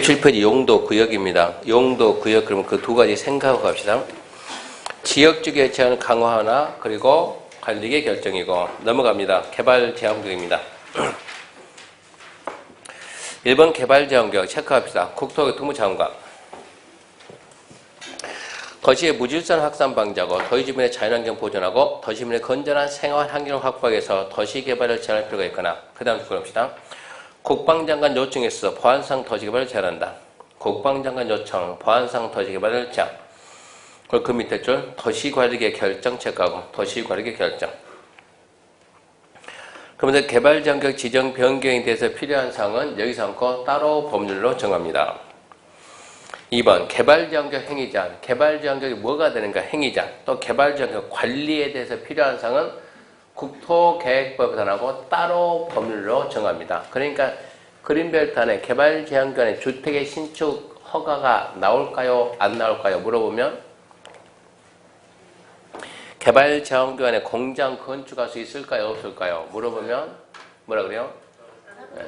7페이지 용도 구역입니다. 용도 구역, 그러면 그 두 가지 생각하고 갑시다. 지역주의 제한 강화하나, 그리고 관리의 결정이고, 넘어갑니다. 개발 제한 구역입니다. 1번 개발 제한 구역 체크합시다. 국토교통부 장관. 도시의 무질서한 확산 방지하고 도시 주민의 자연환경 보존하고 도시 주민의 건전한 생활 환경을 확보하기 위해서 도시 개발을 제한할 필요가 있거나, 그 다음 그럽시다. 국방장관 요청에 있어 보안상 도시 개발을 제한한다. 국방장관 요청, 보안상 도시 개발을 제한. 그리고 그 밑에 줄 도시관리계 결정 체크하고 도시관리계 결정. 그러면서 개발 지역적 지정 변경에 대해서 필요한 사항은 여기서 않고 따로 법률로 정합니다. 2번 개발지역적 행위제한. 개발지역적이 뭐가 되는가? 행위제한. 또 개발지역적 관리에 대해서 필요한 사항은 국토계획법에서 하고 따로 법률로 정합니다. 그러니까 그린벨트 안에 개발지역구 안에 주택의 신축 허가가 나올까요? 안 나올까요? 물어보면 개발지역구 안에 공장 건축할 수 있을까요? 없을까요? 물어보면 뭐라 그래요? 네.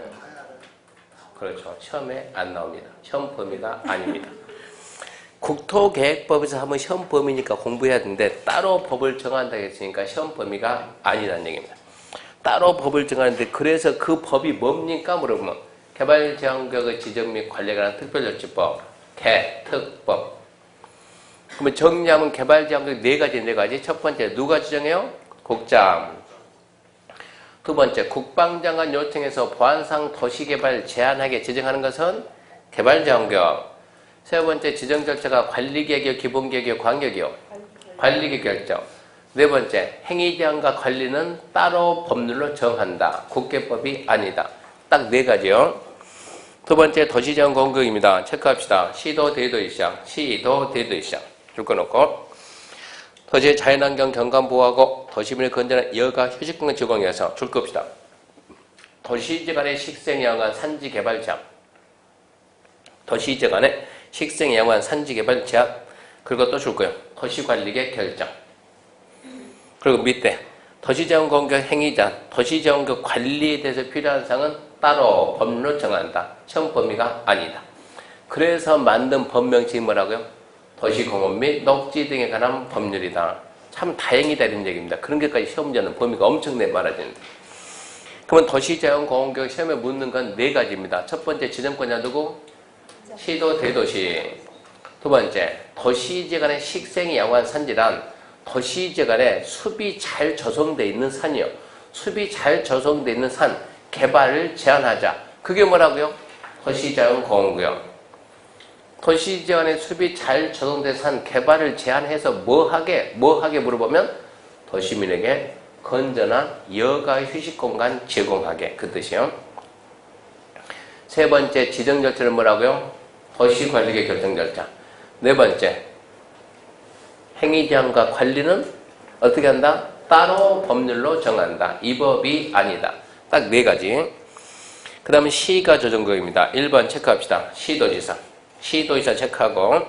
그렇죠. 시험에 안 나옵니다. 시험 범위가 아닙니다. 국토계획법에서 한번 시험 범위니까 공부해야 되는데 따로 법을 정한다고 했으니까 시험 범위가 아니라는 얘기입니다. 따로 법을 정하는데 그래서 그 법이 뭡니까? 물어보면 개발지역구역의 지정 및 관리에 관한 특별조치법, 개특법. 그러면 정리하면 개발지역구역 네 가지. 첫 번째 누가 지정해요? 국장. 두 번째, 국방장관 요청해서 보안상 도시개발 제한하게 지정하는 것은 개발지역구역. 세 번째, 지정 절차가 관리계획이요, 기본계획이요, 관계계획이요? 관리계획 결정. 네 번째, 행위제한과 관리는 따로 법률로 정한다. 국계법이 아니다. 딱 네 가지요. 두 번째, 도시제한 공격입니다. 체크합시다. 시도, 대도의 시장. 시도, 대도의 시장. 줄 거 놓고. 도시의 자연환경 경관 보호하고 도시민의 건전한 여가 휴식공간 제공에 위해서 줄 겁시다. 도시지 간의 식생에 관한 산지 개발 제한. 도시지 간의 식생에 관한 산지 개발 제한. 그리고 또 줄 거예요. 도시관리계 결정. 그리고 밑에 도시재원 공격 행위 제한. 도시재원 공격 관리에 대해서 필요한 사항은 따로 법률로 정한다. 시험 범위가 아니다. 그래서 만든 법명칭이 뭐라고요? 도시공원 및 녹지 등에 관한 법률이다. 참 다행이다 이런 얘기입니다. 그런 것까지 시험자는 범위가 엄청나게 많아지는데. 그러면 도시자연공원교육 시험에 묻는 건 네 가지입니다. 첫 번째, 지정권자 누구? 시도, 대도시. 두 번째, 도시지 간의 식생이 양호한 산지란 도시지 간에 숲이 잘 조성되어 있는 산이요. 숲이 잘 조성되어 있는 산 개발을 제한하자. 그게 뭐라고요? 도시자연공원구역. 도시지원의 숲이 잘 조성된 산 개발을 제한해서 뭐하게 물어보면 도시민에게 건전한 여가 휴식공간 제공하게, 그 뜻이요. 세 번째, 지정 절차를 뭐라고요? 도시관리계 결정 절차. 네 번째, 행위 제한과 관리는 어떻게 한다? 따로 법률로 정한다. 이 법이 아니다. 딱 네 가지. 그 다음에 시가 조정구역입니다. 1번 체크합시다. 시도지사. 시도지사 체크하고,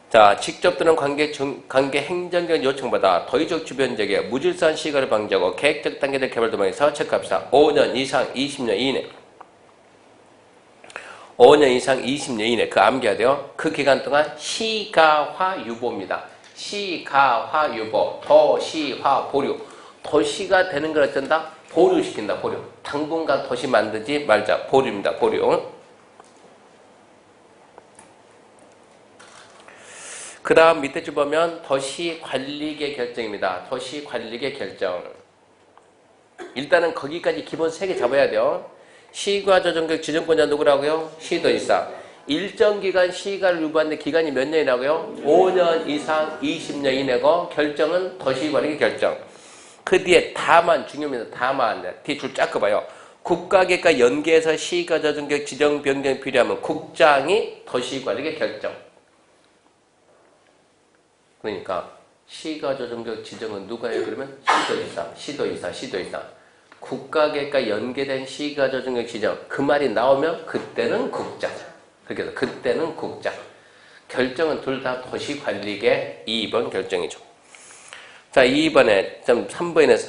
자, 직접 또는 관계 행정적 요청받아 도의적 주변 지역에 무질서한 시가를 방지하고 계획적 단계적 개발 도모에서 체크합시다. 5년 이상 20년 이내. 5년 이상 20년 이내. 그 암기해야 돼요. 그 기간 동안 시가화 유보입니다. 시가화 유보. 도시화 보류. 도시가 되는 걸 어쩐다? 보류시킨다. 보류. 당분간 도시 만들지 말자. 보류입니다. 보류. 그 다음 밑에 줄 보면 도시관리계 결정입니다. 도시관리계 결정. 일단은 거기까지 기본 3개 잡아야 돼요. 시가조정구역 지정권자 누구라고요? 시도지사. 일정 기간 시가를 유보하는데 기간이 몇 년이라고요? 5년 이상 20년 이내고 결정은 도시관리계 결정. 그 뒤에 다만 중요합니다. 다만. 뒤에 줄 쫙 봐요. 국가계획과 연계해서 시가조정구역 지정 변경이 필요하면 국장이 도시관리계 결정. 그러니까 시가조정구역 지정은 누가 해요? 그러면 시도지사. 국가계획과 연계된 시가조정구역 지정. 그 말이 나오면 그때는 국장. 그렇게 해서 그때는 국장. 결정은 둘 다 도시관리계 2번 결정이죠. 자, 2번에 3번에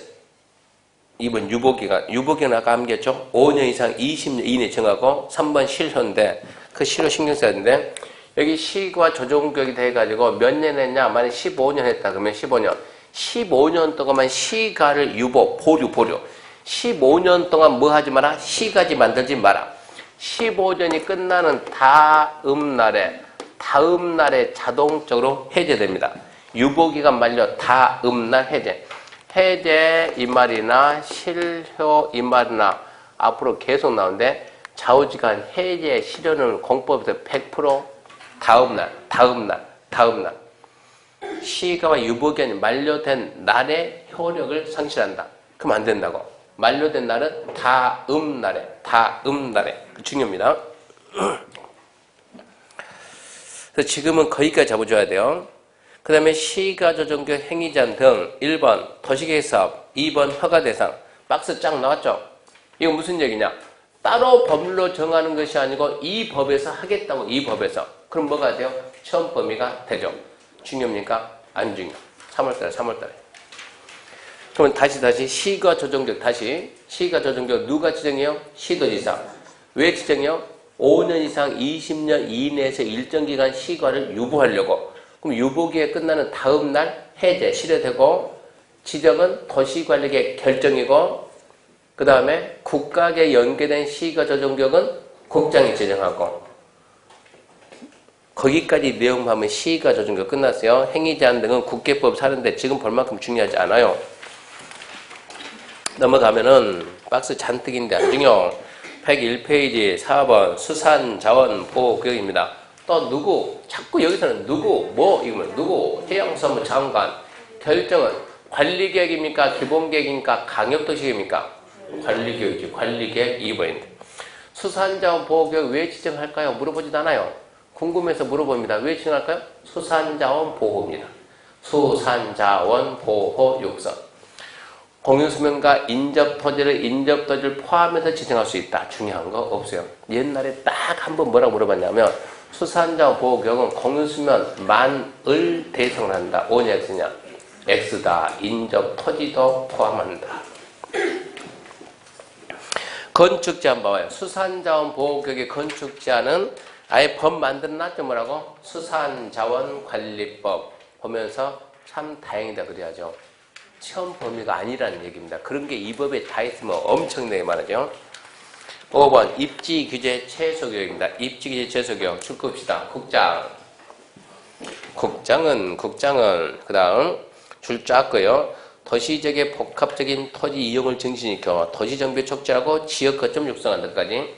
2번 유보기간 아까 암기했죠? 5년 이상 20년 이내 정하고 3번 실효인데 그 시로 신경 써야 되는데 여기 시가 조정교육이 돼가지고 몇 년 했냐? 만약 15년 했다 그러면 15년. 15년 동안만 시가를 유보, 보류. 15년 동안 뭐 하지 마라? 시가지 만들지 마라. 15년이 끝나는 다음 날에 자동적으로 해제됩니다. 유보기간 만료 다음 날 해제. 해제 이 말이나 실효 이 말이나 앞으로 계속 나오는데 좌우지간 해제 실효는 공법에서 100% 다음 날. 시가와 유보기간이 만료된 날에 효력을 상실한다. 그럼 안 된다고. 만료된 날은 다음 날에. 중요합니다. 그래서 지금은 거기까지 잡아줘야 돼요. 그 다음에 시가조정교육 행위자인 등 1번 도시계획사업, 2번 허가대상. 박스 쫙 나왔죠? 이거 무슨 얘기냐? 따로 법률로 정하는 것이 아니고 이 법에서 하겠다고, 이 법에서. 그럼 뭐가 돼요? 처음 범위가 되죠. 중요합니까? 안 중요. 3월달에. 그러면 다시 시가조정교육 시가조정교육 누가 지정해요? 시도지사. 왜 지정해요? 5년 이상 20년 이내에서 일정 기간 시가를 유보하려고. 그럼 유보기에 끝나는 다음 날 해제, 실효되고 지정은 도시관리계 결정이고 그 다음에 국가계 연계된 시가조정교육은 국장이 지정하고 거기까지 내용 하면 시가조정교육 끝났어요. 행위제한 등은 국계법 사는데 지금 볼 만큼 중요하지 않아요. 넘어가면은 박스 잔뜩인데 안 중요. 101페이지 4번 수산자원보호구역입니다. 또 누구? 자꾸 여기서는 누구? 뭐? 이거면 누구? 해양수산부 장관. 결정은 관리계획입니까? 기본계획입니까? 강력도시계획입니까? 관리계획이지. 관리계획 2번인데. 수산자원보호구역 왜 지정할까요? 물어보지도 않아요. 궁금해서 물어봅니다. 왜 지정할까요? 수산자원보호입니다. 수산자원보호육선. 공유수면과 인접토지를 포함해서 지정할 수 있다. 중요한 거 없어요. 옛날에 딱 한 번 뭐라고 물어봤냐면 수산자원보호구역은 공유수면 만을 대상으로 한다. O냐 X냐? X다. 인접토지도 포함한다. 건축제한 봐봐요. 수산자원보호구역의 건축제한은 아예 법 만들어놨죠. 뭐라고? 수산자원관리법 보면서 참 다행이다 그래야죠. 처음 범위가 아니라는 얘기입니다. 그런 게 이 법에 다 있으면 엄청나게 많아져. 5번 입지규제 최소교육입니다. 입지규제 최소교육 줄겁시다. 국장은 그 다음 줄 짰고요. 도시적의 복합적인 토지 이용을 증진시켜 도시정비 촉진하고 지역거점 육성한다까지.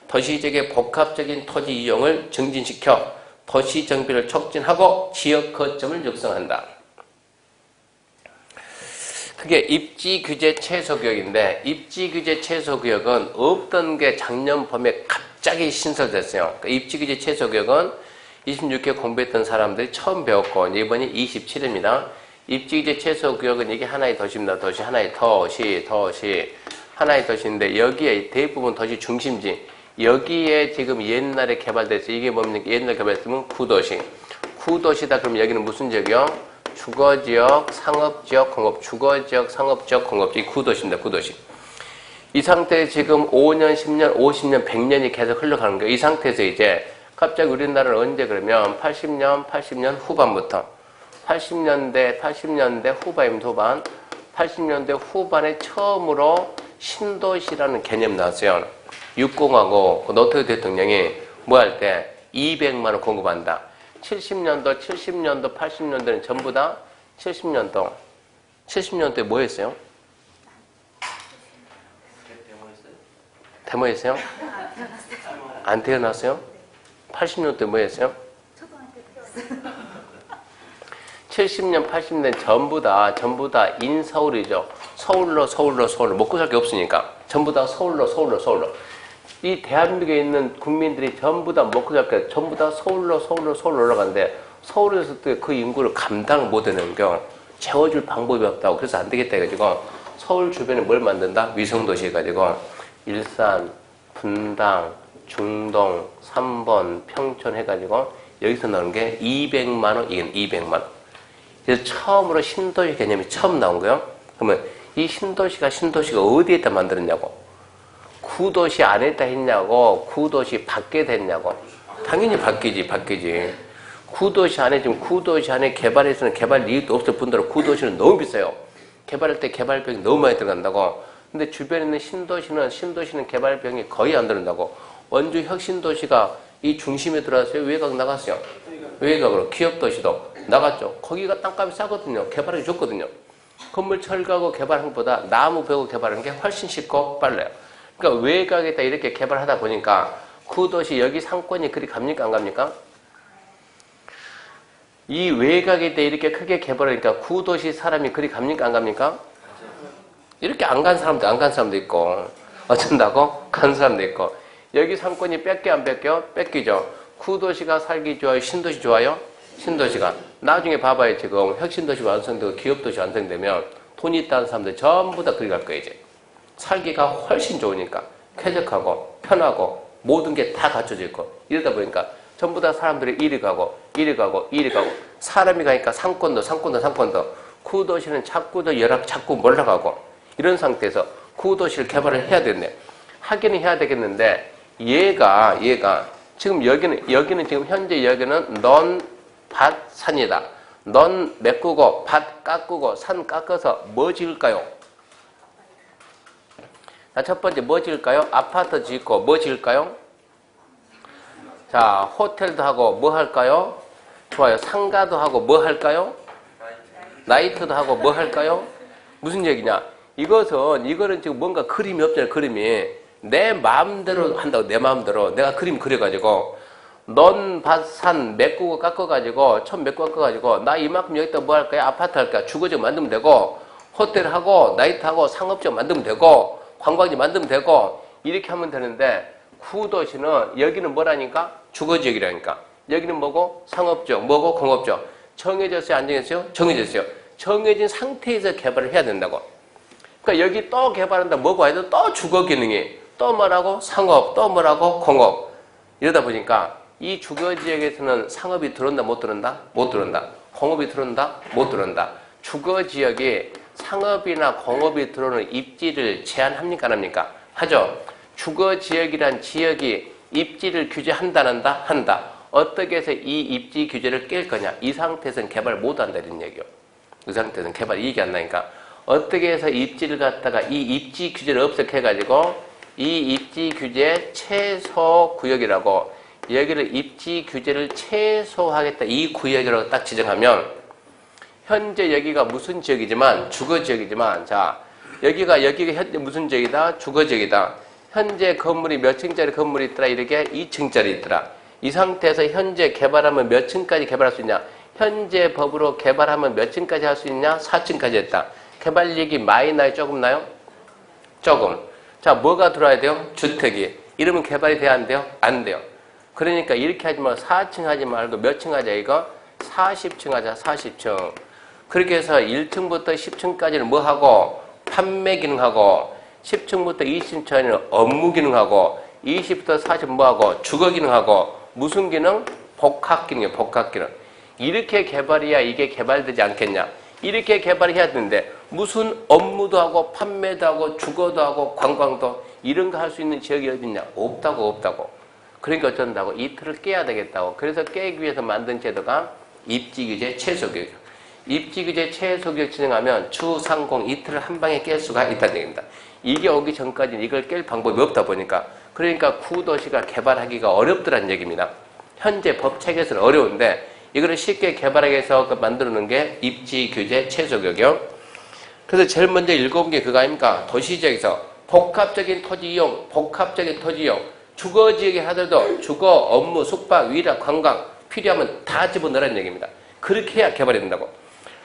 도시적의 복합적인 토지 이용을 증진시켜 도시정비를 촉진하고 지역거점을 육성한다. 그게 입지규제 최소구역인데 입지규제 최소구역은 없던 게 작년 봄에 갑자기 신설됐어요. 그러니까 입지규제 최소구역은 26회 공부했던 사람들이 처음 배웠고 이번이 27회입니다. 입지규제 최소구역은 이게 하나의 도시입니다. 하나의 도시 하나의 도시인데 여기에 대부분 도시 중심지 여기에 지금 옛날에 개발됐어요. 이게 뭡니까? 옛날에 개발됐으면 구도시다. 그럼 여기는 무슨 지역이요? 주거지역, 상업지역, 공업, 주거지역, 상업지역, 공업지, 이 구도시입니다. 구도시. 이 상태에 지금 5년, 10년, 50년, 100년이 계속 흘러가는 거예요. 이 상태에서 이제 갑자기 우리나라는 언제 그러면 80년 후반부터 80년대 후반 80년대 후반에 처음으로 신도시라는 개념 나왔어요. 육공하고 노태우 대통령이 뭐 할 때 200만 원 공급한다. 70년도, 80년도는 전부 다 70년도에 뭐 했어요? 데모했어요? 안 태어났어요? 80년도에 뭐 했어요? 70년, 80년 전부 다 인서울이죠. 서울로 먹고 살 게 없으니까 전부 다 서울로. 이 대한민국에 있는 국민들이 전부 다 먹고 살 게 전부 다 서울로 올라가는데 서울에서 그 인구를 감당을 못하는 경 채워줄 방법이 없다고 그래서 안 되겠다 해가지고 서울 주변에 뭘 만든다? 위성도시 해가지고 일산, 분당, 중동, 삼본, 평촌 해가지고 여기서 나오는 게 200만 원, 이게 200만 원. 그래서 처음으로 신도시 개념이 처음 나온 거예요. 그러면 이 신도시가 어디에다 만들었냐고. 구도시 안에다 했냐고 구도시 밖에 됐냐고. 당연히 바뀌지. 구도시 안에 지금 구도시 안에 개발해서는 개발 이익도 없을 뿐더러 구도시는 너무 비싸요. 개발할 때 개발비용이 너무 많이 들어간다고. 근데 주변에 있는 신도시는 개발비용이 거의 안 들어간다고. 원주 혁신도시가 이 중심에 들어왔어요. 외곽 나갔어요. 외곽으로 기업도시도 나갔죠. 거기가 땅값이 싸거든요. 개발하기 좋거든요. 건물 철거하고 개발한 것보다 나무 베고 개발하는 게 훨씬 쉽고 빨라요. 그러니까 외곽에다 이렇게 개발하다 보니까 구도시 여기 상권이 그리 갑니까 안 갑니까? 이 외곽에다 이렇게 크게 개발하니까 구도시 사람이 그리 갑니까 안 갑니까? 이렇게 안 간 사람도 있고 어쩐다고? 간 사람도 있고. 여기 상권이 뺏겨 안 뺏겨? 뺏기죠. 구도시가 살기 좋아요? 신도시 좋아요? 신도시가. 나중에 봐봐요. 지금 혁신도시 완성되고 기업도시 완성되면 돈이 있다는 사람들 전부 다 그리 갈 거예요. 이제 살기가 훨씬 좋으니까 쾌적하고 편하고 모든 게 다 갖춰져 있고 이러다 보니까 전부 다 사람들이 이리 가고 사람이 가니까 상권도 구도시는 자꾸 몰라가고 이런 상태에서 구도시를 개발을 해야 되는데 하기는 해야 되겠는데 얘가 지금 여기는 지금 현재 여기는 넌 밭 산이다. 넌 메꾸고 밭 깎고 산 깎아서 뭐 지을까요? 자, 첫 번째 뭐 지을까요? 아파트 짓고 뭐 지을까요? 자, 호텔도 하고 뭐 할까요? 좋아요. 상가도 하고 뭐 할까요? 나이트도 하고 뭐 할까요? 무슨 얘기냐? 이거는 지금 뭔가 그림이 없잖아요. 그림이. 내 마음대로 한다고. 내 마음대로. 내가 그림 그려가지고 넌 밭 산 메꾸고 깎아가지고 천 메꾸고 깎아가지고 나 이만큼 여기다 뭐 할까요? 아파트 할까요? 주거지 만들면 되고 호텔하고 나이트하고 상업지역 만들면 되고 관광지 만들면 되고 이렇게 하면 되는데 구도시는 여기는 뭐라니까? 주거지역이라니까. 여기는 뭐고? 상업지역, 뭐고? 공업지역. 정해졌어요? 안 정해졌어요? 정해졌어요. 정해진 상태에서 개발을 해야 된다고. 그러니까 여기 또 개발한다. 뭐고 해도 또 주거기능이 또 뭐라고? 상업, 또 뭐라고? 공업. 이러다 보니까 이 주거지역에서는 상업이 들어온다, 못 들어온다? 못 들어온다. 공업이 들어온다? 못 들어온다. 주거지역에 상업이나 공업이 들어오는 입지를 제한합니까? 안 합니까? 하죠. 주거지역이란 지역이 입지를 규제한다, 안 한다? 한다. 어떻게 해서 이 입지 규제를 깰 거냐? 이 상태에서는 개발 못 한다, 이런 얘기요. 이 상태에서는 개발 이익이 안 나니까. 어떻게 해서 입지를 갖다가 이 입지 규제를 없애가지고 이 입지 규제 최소 구역이라고 여기를 입지 규제를 최소화하겠다. 이 구역이라고 딱 지정하면 현재 여기가 무슨 지역이지만 주거지역이지만 자 여기가 현재 무슨 지역이다? 주거지역이다. 현재 건물이 몇 층짜리 건물이 있더라? 이렇게 2층짜리 있더라. 이 상태에서 현재 개발하면 몇 층까지 개발할 수 있냐? 현재 법으로 개발하면 몇 층까지 할 수 있냐? 4층까지 했다. 개발이익이 많이 나요? 조금 나요? 조금. 자, 뭐가 들어와야 돼요? 주택이. 이러면 개발이 돼야 안 돼요? 안 돼요. 그러니까 이렇게 하지 말고 4층 하지 말고 몇 층 하자 이거? 40층 하자. 40층. 그렇게 해서 1층부터 10층까지는 뭐 하고? 판매 기능하고 10층부터 20층까지는 업무 기능하고 20부터 40 뭐 하고? 주거 기능하고 무슨 기능? 복합 기능이에요. 복합 기능. 이렇게 개발해야 이게 개발되지 않겠냐? 이렇게 개발해야 되는데 무슨 업무도 하고 판매도 하고 주거도 하고 관광도 이런 거 할 수 있는 지역이 어디 있냐? 없다고. 그러니까 어쩐다고? 이 틀을 깨야 되겠다고. 그래서 깨기 위해서 만든 제도가 입지규제 최소교육. 입지규제 최소교육 진행하면 주상공 이 틀을 한 방에 깰 수가 있다는 얘기입니다. 이게 오기 전까지는 이걸 깰 방법이 없다 보니까 그러니까 구도시가 개발하기가 어렵더란 얘기입니다. 현재 법체계에서는 어려운데 이거를 쉽게 개발하기 위해서 만들어놓은 게 입지규제 최소교육이요. 그래서 제일 먼저 읽어본 게 그거 아닙니까? 도시지역에서 복합적인 토지 이용, 주거지역에 하더라도 주거, 업무, 숙박, 위락, 관광 필요하면 다 집어넣으라는 얘기입니다. 그렇게 해야 개발이 된다고.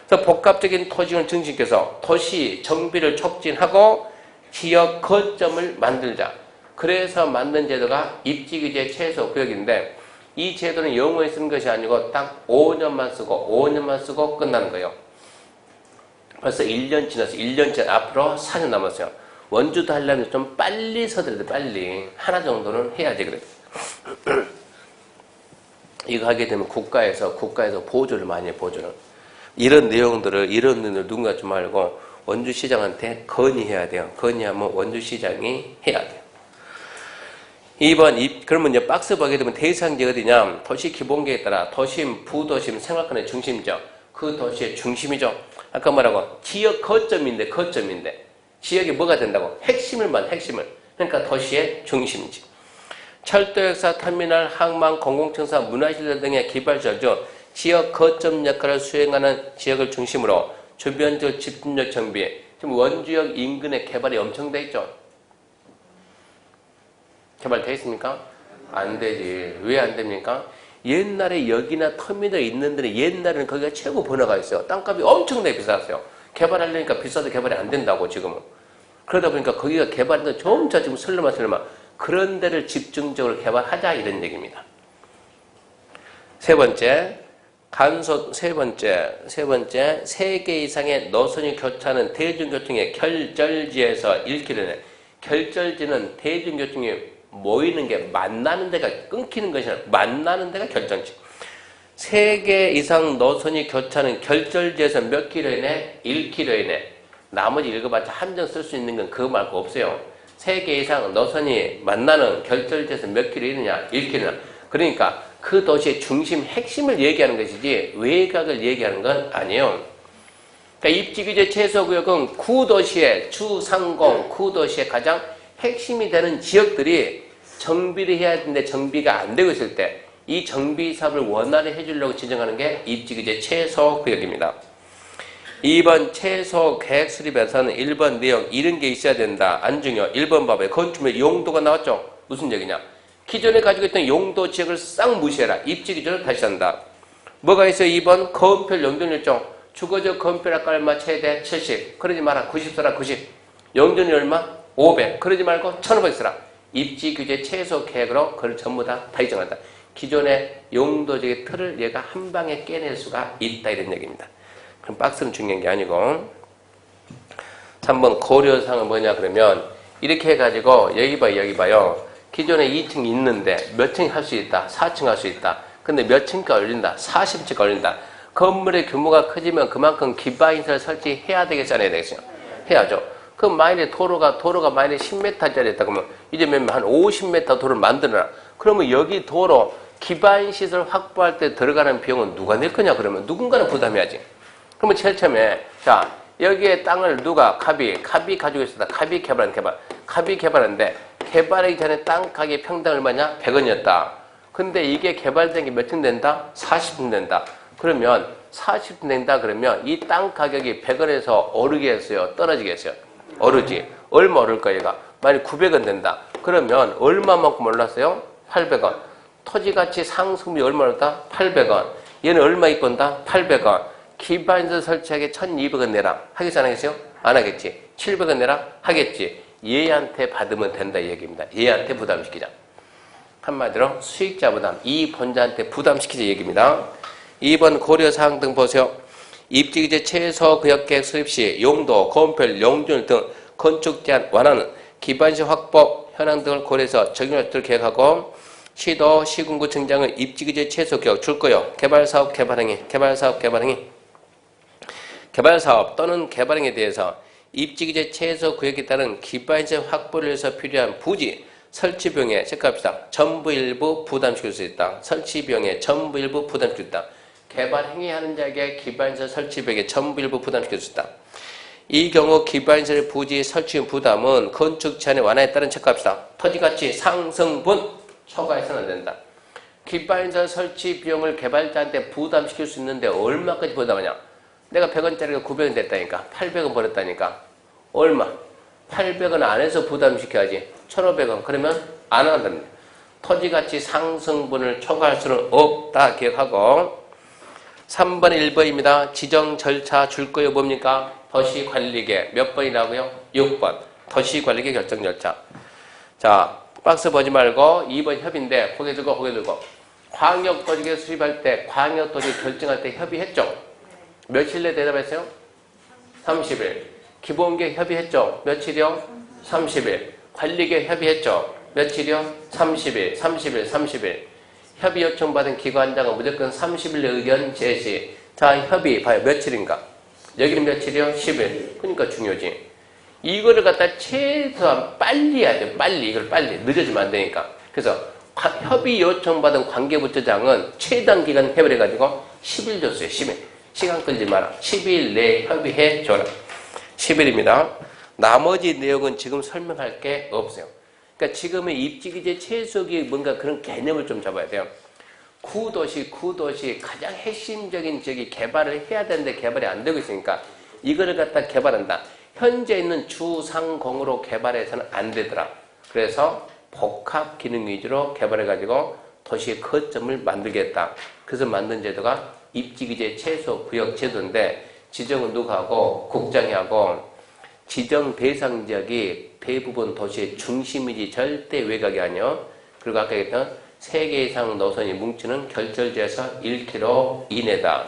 그래서 복합적인 토지를 증식해서 도시 정비를 촉진하고 지역 거점을 만들자. 그래서 만든 제도가 입지규제 최소구역인데 이 제도는 영어에 쓰는 것이 아니고 딱 5년만 쓰고 끝나는 거예요. 벌써 1년 지났어요. 1년 전 앞으로 4년 남았어요. 원주도 하려면 좀 빨리 서들어야 돼. 빨리. 하나 정도는 해야지 그래. 이거 하게 되면 국가에서 보조를 많이 해. 보조를. 이런 내용들을 누군가 좀 알고 원주시장한테 건의해야 돼요. 건의하면 원주시장이 해야 돼요. 2번, 그러면 이제 박스 보게 되면 대상지 어디냐? 도시 기본계에 따라 도심, 부도심, 생활권의 중심이죠. 그 도시의 중심이죠. 아까 뭐라고? 지역 거점인데. 지역이 뭐가 된다고? 핵심을. 그러니까 도시의 중심이지. 철도, 역사, 터미널, 항만, 공공청사, 문화시설 등의 기발지죠. 지역 거점 역할을 수행하는 지역을 중심으로 주변적 집중력 정비. 지금 원주역 인근의 개발이 엄청 돼 있죠. 개발돼 있습니까? 안 되지. 왜 안 됩니까? 옛날에 여기나 터미널 있는 데는 옛날에는 거기가 최고 번화가 있어요. 땅값이 엄청나게 비쌌어요. 개발하려니까 비싸도 개발이 안 된다고 지금은. 그러다 보니까 거기가 개발해서 점차 지금 설레마 그런 데를 집중적으로 개발하자 이런 얘기입니다. 세 번째, 세 번째, 3개 이상의 노선이 교차하는 대중교통의 결절지에서 1km. 결절지는 대중교통이 모이는 게 만나는 데가 끊기는 것이 아니라 만나는 데가 결정지. 3개 이상 노선이 교차하는 결절지에서 몇 킬로 이내? 1km 이내. 나머지 읽어봤자 한정 쓸 수 있는 건 그거 말고 없어요. 3개 이상 노선이 만나는 결절지에서 몇 킬로 이내냐? 1km. 그러니까 그 도시의 중심, 핵심을 얘기하는 것이지 외곽을 얘기하는 건 아니에요. 그러니까 입지규제 최소구역은 구도시의 주상공, 구도시의 가장 핵심이 되는 지역들이 정비를 해야 되는데 정비가 안 되고 있을 때 이 정비 사업을 원활히 해주려고 지정하는 게 입지규제 최소구역입니다. 2번 최소 계획 수립에서는 1번 내용 이런 게 있어야 된다. 안 중요. 1번 봐봐요. 건축물 용도가 나왔죠. 무슨 얘기냐. 기존에 가지고 있던 용도 지역을 싹 무시해라. 입지 기준을 다시 한다. 뭐가 있어요? 2번 건폐율 용적률정. 주거적 건폐율 아까 얼마? 최대 70. 그러지 마라. 90 써라. 90. 용적률 얼마? 500. 그러지 말고 1500 써라. 입지 규제 최소 계획으로 그걸 전부 다 지정한다. 기존의 용도적인 틀을 얘가 한 방에 깨낼 수가 있다. 이런 얘기입니다. 그럼 박스는 중요한 게 아니고 3번 고려사항은 뭐냐 그러면 이렇게 해가지고 여기 봐요. 기존에 2층이 있는데 몇 층 할 수 있다? 4층 할 수 있다. 근데 몇 층가 올린다? 40층가 올린다. 건물의 규모가 커지면 그만큼 기반시설 설치해야 되겠어? 안 해야 되겠어요? 해야죠. 그럼 만약에 도로가 만약에 10m짜리 있다 그러면 이제 한 50m 도로를 만들어라. 그러면 여기 도로 기반시설 확보할 때 들어가는 비용은 누가 낼 거냐 그러면 누군가는 부담해야지. 그러면 제일 처음에 자 여기에 땅을 누가 갑이 가지고 있었다. 갑이 개발하는데 개발하기 전에 땅 가격 평당 얼마냐? 100원이었다. 근데 이게 개발된 게 몇 층 된다? 40층 된다. 그러면 40층 된다 그러면 이 땅 가격이 100원에서 오르겠어요? 떨어지겠어요? 오르지. 얼마 오를까 얘가? 만약 900원 된다. 그러면 얼마만큼 올랐어요? 800원. 토지가치 상승비 얼마 올랐다? 800원. 얘는 얼마 입건다? 800원. 기반시설 설치하게 1200원 내라. 하겠지 안 하겠어요? 안 하겠지. 700원 내라? 하겠지. 얘한테 받으면 된다 이 얘기입니다. 얘한테 부담시키자. 한마디로 수익자 부담, 이 본자한테 부담시키자 이 얘기입니다. 2번 고려사항 등 보세요. 입지규제 최소구역계획 수립 시 용도, 건폐율, 용적률 등 건축 제한 완화는 기반시설 확보 현황 등을 고려해서 적용할 계획하고 시도, 시군구 청장은 입지규제 최소구역 줄 거요. 개발사업, 개발사업 또는 개발행위에 대해서 입지규제 최소구역에 따른 기반시설 확보를 위해서 필요한 부지, 설치비용에 체크합시다. 전부 일부 부담시킬 수 있다. 설치비용에 전부 일부 부담시킬 수 있다. 개발행위하는 자에게 기반시설 설치비용에 전부 일부 부담시킬 수 있다. 이 경우 기반시설 부지 설치비용 부담은 건축 제한의 완화에 따른 체크합시다. 토지가치 상승분 초과해서는 안 된다. 기반시설 설치 비용을 개발자한테 부담시킬 수 있는데 얼마까지 부담하냐? 내가 100원짜리가 900원 됐다니까. 800원 벌었다니까. 얼마? 800원 안에서 부담시켜야지. 1,500원. 그러면 안 한답니다. 토지가치 상승분을 초과할 수는 없다. 기억하고 3번 1번입니다. 지정 절차 줄 거요 뭡니까? 도시관리계. 몇 번이라고요? 6번. 도시관리계 결정 절차. 자, 박스 보지 말고 2번 협의인데 고개 들고 광역도시계 수립할 때 광역도시 결정할 때 협의했죠? 며칠 내에 대답했어요? 30일. 기본계획 협의했죠? 며칠이요? 30일. 관리계획 협의했죠? 며칠이요? 30일. 협의 요청받은 기관장은 무조건 30일 의견 제시. 자, 협의 봐요. 며칠인가? 여기는 며칠이요? 10일. 그러니까 중요지. 이거를 갖다 최소한 빨리 해야 돼. 빨리. 이걸 빨리. 늦어지면 안 되니까. 그래서 협의 요청받은 관계부처장은 최단 기간 해버려가지고 10일 줬어요. 10일. 시간 끌지 마라. 10일 내에 협의해 줘라. 10일입니다. 나머지 내용은 지금 설명할 게 없어요. 그러니까 지금의 입지기재 최소기 뭔가 그런 개념을 좀 잡아야 돼요. 구도시 가장 핵심적인 지역이 개발을 해야 되는데 개발이 안 되고 있으니까 이거를 갖다 개발한다. 현재 있는 주상공으로 개발해서는 안 되더라. 그래서 복합 기능 위주로 개발해가지고 도시의 거점을 만들겠다. 그래서 만든 제도가 입지기재 최소 구역 제도인데 지정은 누가 하고? 국장이 하고 지정 대상 지역이 대부분 도시의 중심이지 절대 외곽이 아니요. 그리고 아까 얘기했던 3개 이상 노선이 뭉치는 결절지에서 1km 이내다.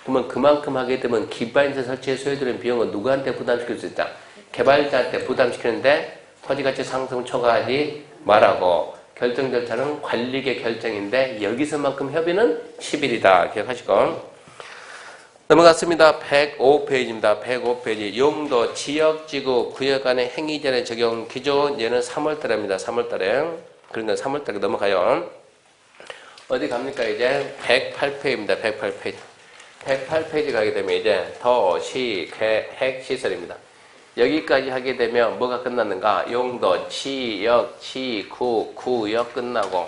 그러면 그만큼 하게 되면 기반시설 설치에 소요되는 비용은 누구한테 부담시킬 수 있다? 개발자한테 부담시키는데 토지가치 상승 초과하지 말라고. 결정 절차는 관리계 결정인데 여기서만큼 협의는 10일이다. 기억하시고. 넘어갔습니다. 105페이지입니다. 105페이지. 용도, 지역, 지구, 구역 간의 행위전의 적용 기준. 얘는 3월달입니다. 3월달에. 그러니까 3월달에 넘어가요. 어디 갑니까? 이제 108페이지입니다. 108페이지. 108페이지 가게 되면 이제 도시, 계획, 시설입니다. 여기까지 하게 되면 뭐가 끝났는가? 용도, 지역, 지구, 구역 끝나고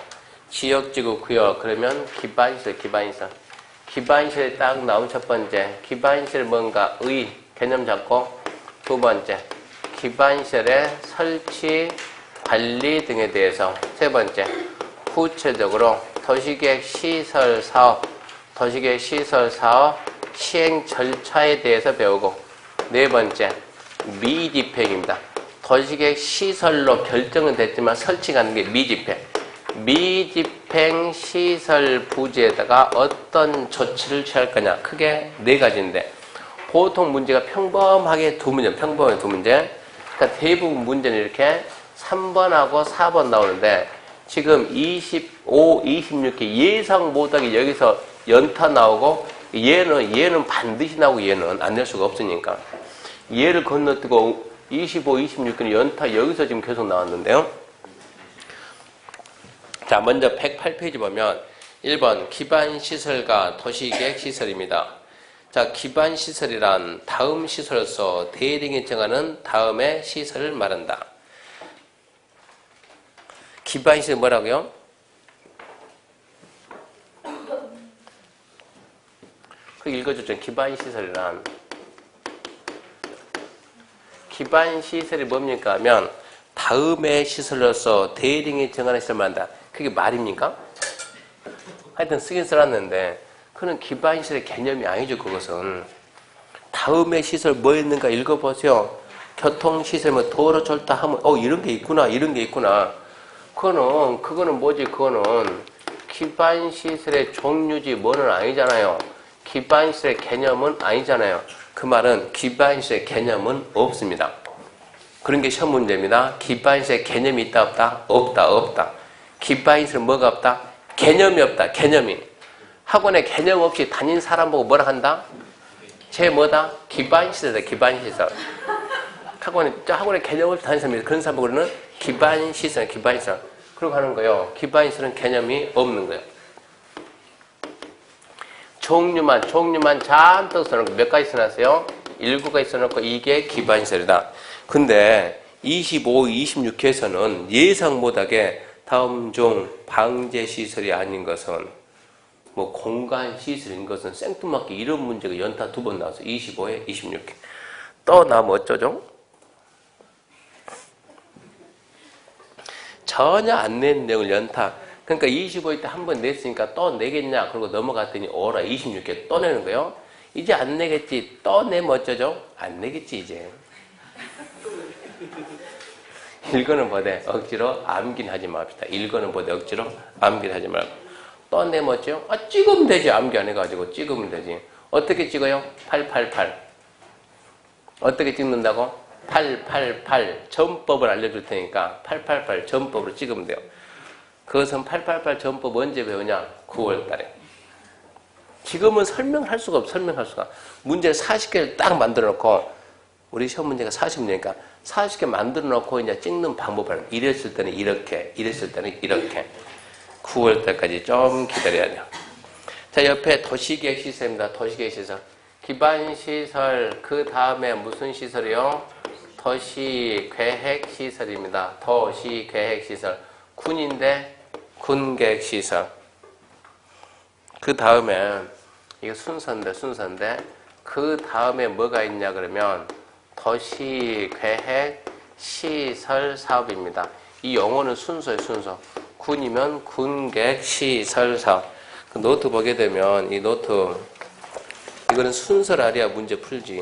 지역, 지구, 구역 그러면 기반시설, 기반시설. 기반시설 딱 나온 첫 번째. 기반시설 뭔가? 의 개념 잡고 두 번째. 기반시설의 설치, 관리 등에 대해서 세 번째. 구체적으로 도시계획 시설 사업, 도시계획 시설 사업 시행 절차에 대해서 배우고 네 번째. 미집행입니다. 도시계획 시설로 결정은 됐지만 설치가 안 된 게 미집행. 미집행 시설 부지에다가 어떤 조치를 취할 거냐. 크게 네 가지인데 보통 문제가 평범하게 두 문제, 평범하게 두 문제. 그러니까 대부분 문제는 이렇게 3번하고 4번 나오는데 지금 25, 26개 예상 못하게 여기서 연타 나오고 얘는 반드시 나오고 얘는 안 낼 수가 없으니까 얘를 건너뛰고 25, 26개는 연타 여기서 지금 계속 나왔는데요. 자, 먼저 108페이지 보면 1번 기반시설과 도시계획시설입니다. 자, 기반시설이란 다음 시설로서 대령이 정하는 다음의 시설을 말한다. 기반시설 뭐라고요? 그 읽어줬죠. 기반시설이란 기반시설이 뭡니까 하면 다음의 시설로서 대령이 정하는 시설을 말한다. 그게 말입니까? 하여튼 쓰긴 써놨는데 그건 기반시설의 개념이 아니죠. 그것은 다음의 시설 뭐 있는가 읽어보세요. 교통시설 뭐 도로 절도하면 이런 게 있구나 이런 게 있구나. 그거는 뭐지? 그거는 기반시설의 종류지 뭐는 아니잖아요. 기반시설의 개념은 아니잖아요. 그 말은 기반시설의 개념은 없습니다. 그런 게 시험 문제입니다. 기반시설의 개념이 있다 없다? 없다. 기반시설은 뭐가 없다? 개념이 없다. 개념이. 학원에 개념 없이 다닌 사람 보고 뭐라 한다? 쟤 뭐다? 기반시설이다. 기반시설. 학원에 개념 없이 다닌 사람이 그런 사람 보고는 기반시설. 그러고 하는 거예요. 기반시설은 개념이 없는 거예요. 종류만 잔뜩 써놓고 몇 가지 써놨어요? 7가지 써놓고 이게 기반시설이다. 근데 25, 26회에서는 예상 못하게 다음 중 방제시설이 아닌 것은 뭐 공간시설인 것은 생뚱맞게 이런 문제가 연타 2번 나와서 25에 26회. 또 나오면 어쩌죠? 전혀 안 낸 내용을 연타. 그러니까 25회 때 한 번 냈으니까 또 내겠냐? 그러고 넘어갔더니 오라 26개 또 내는 거예요. 이제 안 내겠지. 또 내면 어쩌죠? 안 내겠지 이제. 읽어는 보되 억지로 암긴 하지 맙시다. 읽어는 보되 억지로 암긴 하지 말고. 또 내면 어쩌요? 찍으면 되지. 암기 안 해가지고 찍으면 되지. 어떻게 찍어요? 888. 어떻게 찍는다고? 888 전법을 알려줄 테니까 888 전법으로 찍으면 돼요. 그것은 888 전법 언제 배우냐? 9월 달에. 지금은 설명할 수가 없어. 설명할 수가. 문제를 40개를 딱 만들어 놓고 우리 시험 문제가 40문제니까 40개 만들어 놓고 이제 찍는 방법을 이랬을 때는 이렇게, 이랬을 때는 이렇게. 9월 때까지 좀 기다려야 돼요. 자, 옆에 도시계획 시설입니다. 도시계획 시설. 기반 시설, 그 다음에 무슨 시설이요? 도시계획 시설입니다. 도시계획 시설. 군인데 군계획 시설. 그 다음에 이거 순서인데 그 다음에 뭐가 있냐 그러면 도시계획 시설 사업입니다. 이 용어는 순서예요, 순서. 군이면 군계획 시설 사업. 그 노트 보게 되면 이 노트 이거는 순서를 알아야 문제 풀지.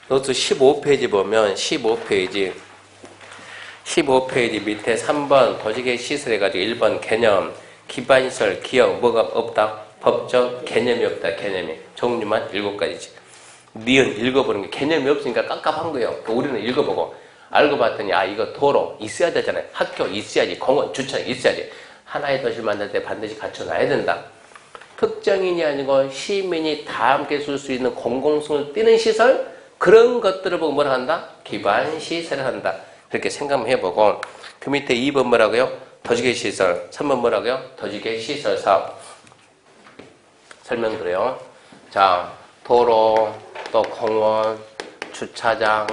노트 15페이지 보면 15페이지 밑에 3번 도시계획 시설 해가지고 1번 개념 기반시설 기억 뭐가 없다? 법적 개념이 없다. 개념이 종류만 7가지지. 니은 읽어보는 게 개념이 없으니까 깝깝한 거예요. 우리는 읽어보고 알고 봤더니 아 이거 도로 있어야 되잖아요. 학교 있어야지. 공원 주차장 있어야지. 하나의 도시를 만들 때 반드시 갖춰놔야 된다. 특정인이 아니고 시민이 다 함께 쓸 수 있는 공공성을 띠는 시설 그런 것들을 보고 뭐라 한다? 기반시설을 한다. 그렇게 생각해보고 그 밑에 2번 뭐라고요? 도시계획 시설. 3번 뭐라고요? 도시계획 시설 사업. 설명드려요. 자, 도로, 또 공원, 주차장,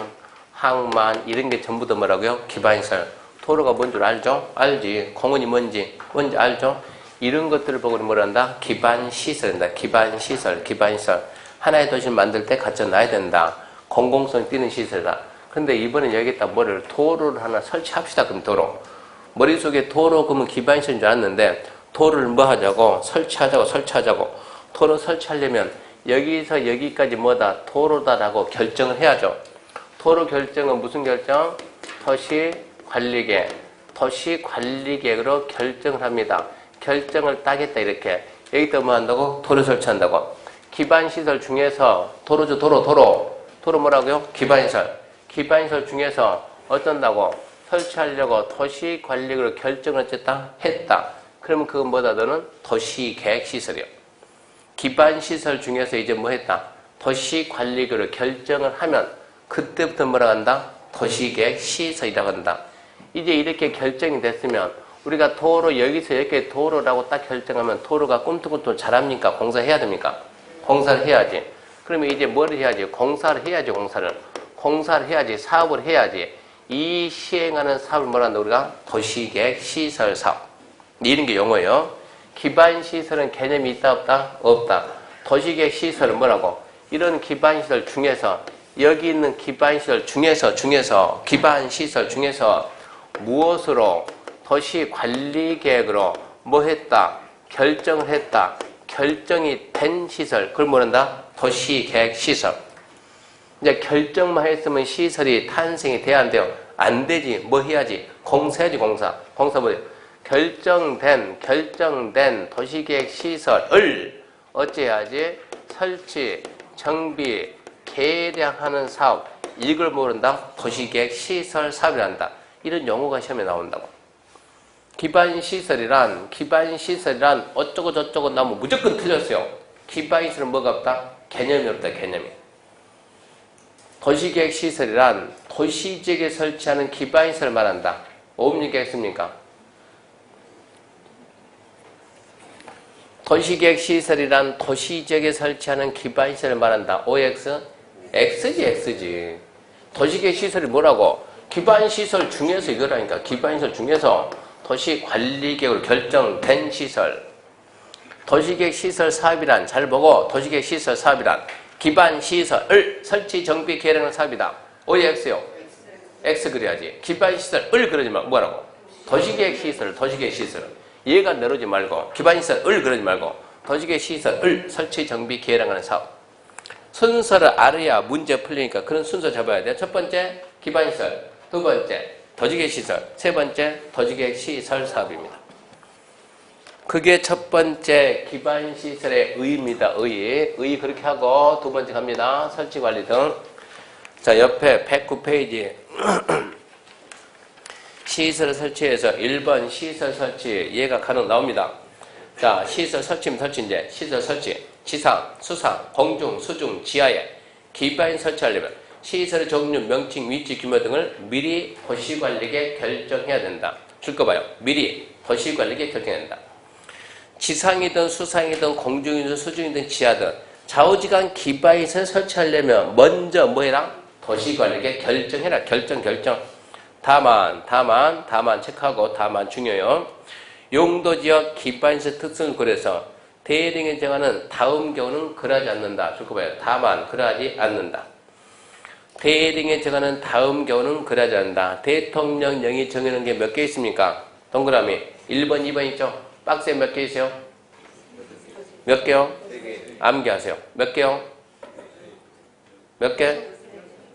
항만 이런 게 전부 다 뭐라고요? 기반시설. 도로가 뭔 줄 알죠? 알지. 공원이 뭔지 알죠? 이런 것들을 보고 뭐라 한다? 기반시설이다. 기반시설. 하나의 도시를 만들 때 갖춰놔야 된다. 공공성이 띠는 시설이다. 근데 이번엔 여기다 뭐를 도로를 하나 설치합시다. 그럼 도로. 머릿속에 도로 그러면 기반시설인 줄 알았는데 도로를 뭐 하자고? 설치하자고. 도로 설치하려면 여기서 여기까지 뭐다? 도로다라고 결정을 해야죠. 도로 결정은 무슨 결정? 도시관리계획으로 결정을 합니다. 결정을 따겠다 이렇게. 여기다 뭐 한다고? 도로 설치한다고. 기반시설 중에서 도로죠. 도로 뭐라고요? 기반시설 중에서 어쩐다고? 설치하려고 도시관리계획으로 결정을 했다. 그러면 그건 뭐다? 너는 도시계획시설이요. 기반시설 중에서 이제 뭐 했다? 도시관리계획으로 결정을 하면 그때부터 뭐라고 한다? 도시계획시설이라고 한다. 이제 이렇게 결정이 됐으면 우리가 도로 여기서 이렇게 도로라고 딱 결정하면 도로가 꿈틀꿈틀 잘합니까? 공사해야 됩니까? 공사를 해야지. 그러면 이제 뭐를 해야지? 공사를 해야지. 사업을 해야지. 이 시행하는 사업을 뭐라 한다? 우리가 도시계획 시설 사업. 이런 게 용어예요. 기반시설은 개념이 있다 없다? 없다. 도시계획 시설은 뭐라고? 이런 기반시설 중에서 여기 있는 기반시설 중에서 기반시설 중에서 무엇으로 도시관리계획으로 뭐 했다? 결정을 했다. 결정이 된 시설. 그걸 뭐란다? 도시계획 시설. 이제 결정만 했으면 시설이 탄생이 돼야 안 돼요? 안 되지. 뭐 해야지? 공사해야지, 공사. 공사 뭐 결정된 도시계획 시설을 어찌해야지? 설치, 정비, 개량하는 사업. 이걸 모른다? 도시계획 시설 사업이란다. 이런 용어가 시험에 나온다고. 기반시설이란 어쩌고 저쩌고 나오면 무조건 틀렸어요. 기반시설은 뭐가 없다? 개념이 없다. 개념이. 도시계획 시설이란 도시지역에 설치하는 기반시설을 말한다. 뭡니까? 했습니까? 도시계획 시설이란 도시지역에 설치하는 기반시설을 말한다. OX? X지. 도시계획 시설이 뭐라고? 기반시설 중에서 이거라니까. 기반시설 중에서 도시관리계획으로 결정된 시설. 도시계획 시설 사업이란 잘 보고 도시계획 시설 사업이란 기반시설을 설치 정비 개량하는 사업이다. OX요. X 그래야지. 기반시설을 그러지 말고 뭐라고? 도시계획 시설. 얘가 내려오지 말고 기반시설을 그러지 말고 도시계획 시설을 설치 정비 개량하는 사업. 순서를 알아야 문제 풀리니까 그런 순서 잡아야 돼요. 첫 번째 기반시설, 두 번째 도시계획 시설, 세 번째 도시계획 시설 사업입니다. 그게 첫 번째 기반시설의 의입니다. 의 그렇게 하고 두 번째 갑니다. 설치관리 등. 자, 옆에 109페이지 시설을 설치해서 1번 시설 설치 얘가 간혹 나옵니다. 자, 시설 설치면 설치인데 시설 설치 지상, 수상, 공중, 수중, 지하에 기반이 설치하려면 시설의 종류, 명칭, 위치, 규모 등을 미리 도시관리계 결정해야 된다. 줄 거 봐요. 미리 도시관리계 결정해야 된다. 지상이든 수상이든 공중이든 수중이든 지하든 좌우지간 기반시설 설치하려면 먼저 뭐 해라? 도시관리계 결정해라. 결정. 다만 체크하고 다만 중요해요. 용도지역 기반시설 특성을 고려해서 대등에 정하는 다음 경우는 그러하지 않는다. 줄 거 봐요. 다만 그러하지 않는다. 대등에 정하는 다음 경우는 그러하지 않는다. 대통령령이 정해놓은 게 몇 개 있습니까? 동그라미 1번, 2번 있죠? 박스에 몇 개 있어요? 몇 개요? 암기하세요. 몇 개요? 몇 개?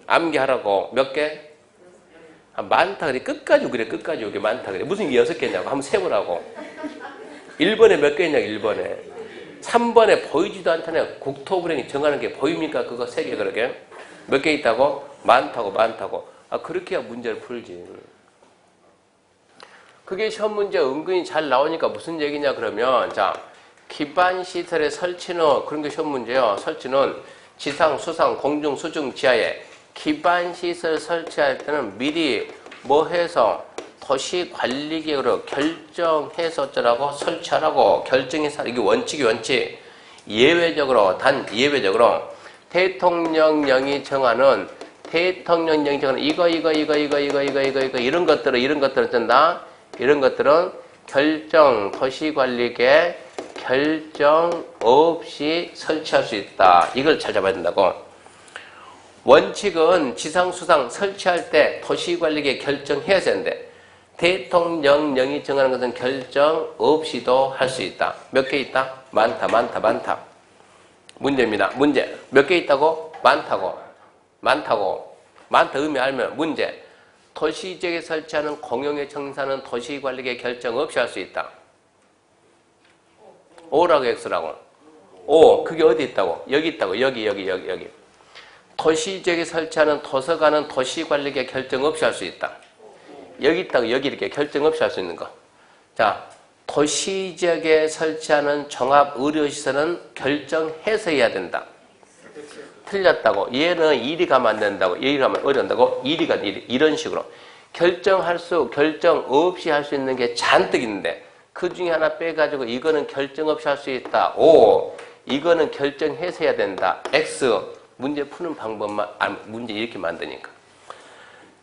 암기하라고. 몇 개? 많다 그래. 끝까지 오게 많다 그래. 무슨 6개냐고. 한번 세보라고. 1번에 몇 개 있냐고. 1번에. 3번에 보이지도 않다네. 국토부령이 정하는 게 보입니까? 그거 3개 그러게. 몇 개 있다고? 많다고. 그렇게 해야 문제를 풀지. 그게 시험 문제 은근히 잘 나오니까 무슨 얘기냐 그러면 자 기반시설의 설치는 그런 게 시험 문제예요. 설치는 지상, 수상, 공중, 수중, 지하에 기반시설 설치할 때는 미리 뭐 해서 도시관리계획으로 결정해서 어쩌라고 설치하라고 결정해서 이게 원칙 예외적으로 대통령령이 정하는 이거 이런 것들을 뜬다. 이런 것들은 도시관리계 결정 없이 설치할 수 있다. 이걸 잘 잡아야 된다고. 원칙은 지상, 수상 설치할 때 도시관리계 결정해야 되는데 대통령령이 정하는 것은 결정 없이도 할 수 있다. 몇 개 있다? 많다. 문제입니다. 문제. 몇 개 있다고? 많다 의미 알면 문제. 도시지역에 설치하는 공용의 청사는 도시관리계 결정 없이 할 수 있다. O라고 X라고. O. 그게 어디 있다고? 여기 있다고. 여기. 도시지역에 설치하는 도서관은 도시관리계 결정 없이 할 수 있다. 여기 있다고. 여기 이렇게 결정 없이 할 수 있는 거. 자, 도시지역에 설치하는 종합의료시설은 결정해서 해야 된다. 틀렸다고. 얘는 일이 가면 안 된다고. 일이 가면 어려운다고. 이런 식으로. 결정 없이 할 수 있는 게 잔뜩 있는데 그 중에 하나 빼가지고 이거는 결정 없이 할 수 있다. O. 이거는 결정해서 해야 된다. X. 문제 푸는 방법만, 문제 이렇게 만드니까.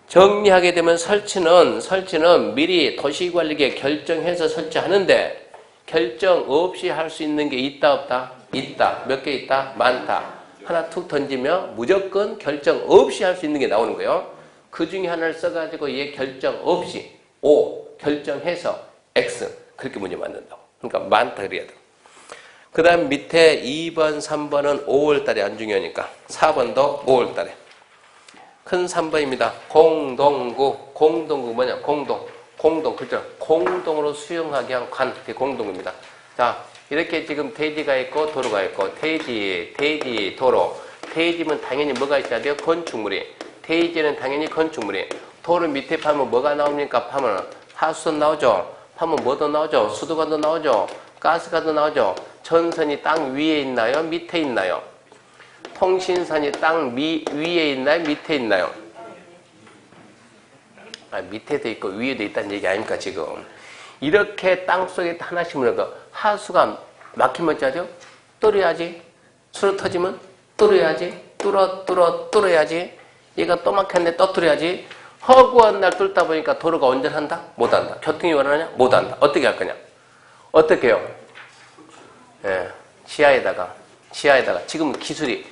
정리하게 되면 설치는 미리 도시관리계 결정해서 설치하는데 결정 없이 할 수 있는 게 있다 없다? 있다. 몇 개 있다? 많다. 하나 툭 던지면 무조건 결정 없이 할 수 있는 게 나오는 거예요. 그 중에 하나를 써가지고 얘 결정 없이 O, 결정해서 X 그렇게 문제 만든다고. 그러니까 많다 그래야 돼. 그 다음 밑에 2번, 3번은 5월달에 안 중요하니까 4번도 5월달에. 큰 3번입니다. 공동구 뭐냐? 공동 그죠? 공동으로 수용하게 한 관, 그게 공동구입니다. 자, 이렇게 지금 대지가 있고 도로가 있고 대지, 도로. 대지면 당연히 뭐가 있어야 돼요? 건축물이. 대지는 당연히 건축물이. 도로 밑에 파면 뭐가 나옵니까? 파면 하수도 나오죠. 파면 뭐도 나오죠? 수도관도 나오죠. 가스관도 나오죠. 전선이 땅 위에 있나요? 밑에 있나요? 통신선이 땅 위에 있나요? 밑에 있나요? 밑에도 있고 위에도 있다는 얘기 아닙니까 지금. 이렇게 땅속에 하나씩 물어도 하수가 막히면 어쩌죠? 뚫어야지. 수로 터지면 뚫어야지. 뚫어야지. 얘가 또 막혔는데 또 뚫어야지. 허구한 날 뚫다 보니까 도로가 온전한다? 못한다. 교통이 원하냐? 못한다. 어떻게 할 거냐? 어떻게 해요? 예, 지하에다가 지금 기술이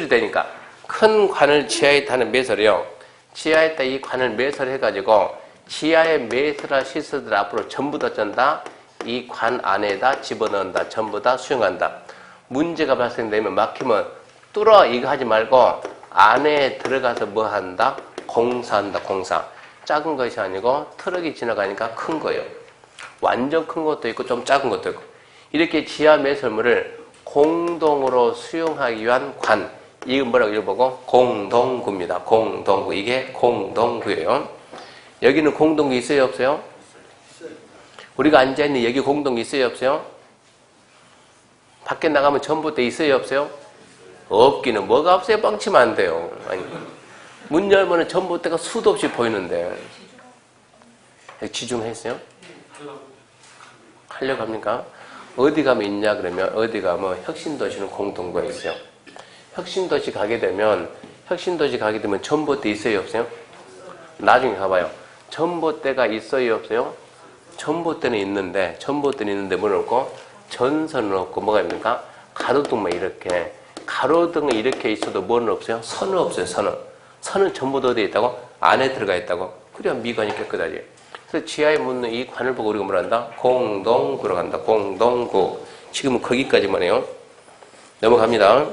되니까 큰 관을 지하에 타는 매설이요. 지하에다 이 관을 매설해가지고 지하에 매설할 시설들 앞으로 전부 다 쩐다. 이 관 안에다 집어넣는다. 전부 다 수용한다. 문제가 발생되면 막히면 뚫어 이거 하지 말고 안에 들어가서 뭐 한다? 공사한다. 공사. 작은 것이 아니고 트럭이 지나가니까 큰 거예요. 완전 큰 것도 있고 좀 작은 것도 있고. 이렇게 지하 매설물을 공동으로 수용하기 위한 관. 이건 뭐라고 읽어보고? 공동구입니다. 공동구. 이게 공동구예요. 여기는 공동이 있어요, 없어요? 우리가 앉아있는 여기 공동이 있어요, 없어요? 밖에 나가면 전봇대 있어요, 없어요? 없기는 뭐가 없어요? 뻥치면 안 돼요. 아니, 문 열면 전봇대가 수도 없이 보이는데. 지중했어요? 하려고 합니까? 어디 가면 있냐 그러면 어디 가면 혁신도시는 공동구가 있어요. 혁신도시 가게 되면 전봇대 있어요, 없어요? 나중에 가봐요. 전봇대가 있어요, 없어요? 전봇대는 있는데 뭐는 없고 전선은 없고 뭐가 있습니까? 가로등만 이렇게 가로등은 이렇게 있어도 뭐는 없어요? 선은 없어요. 선은 전부 다 어디에 있다고? 안에 들어가 있다고. 그래야 미관이 깨끗하지. 그래서 지하에 묻는 이 관을 보고 우리가 뭐라 한다? 공동구로 간다. 공동구. 지금은 거기까지만 해요. 넘어갑니다.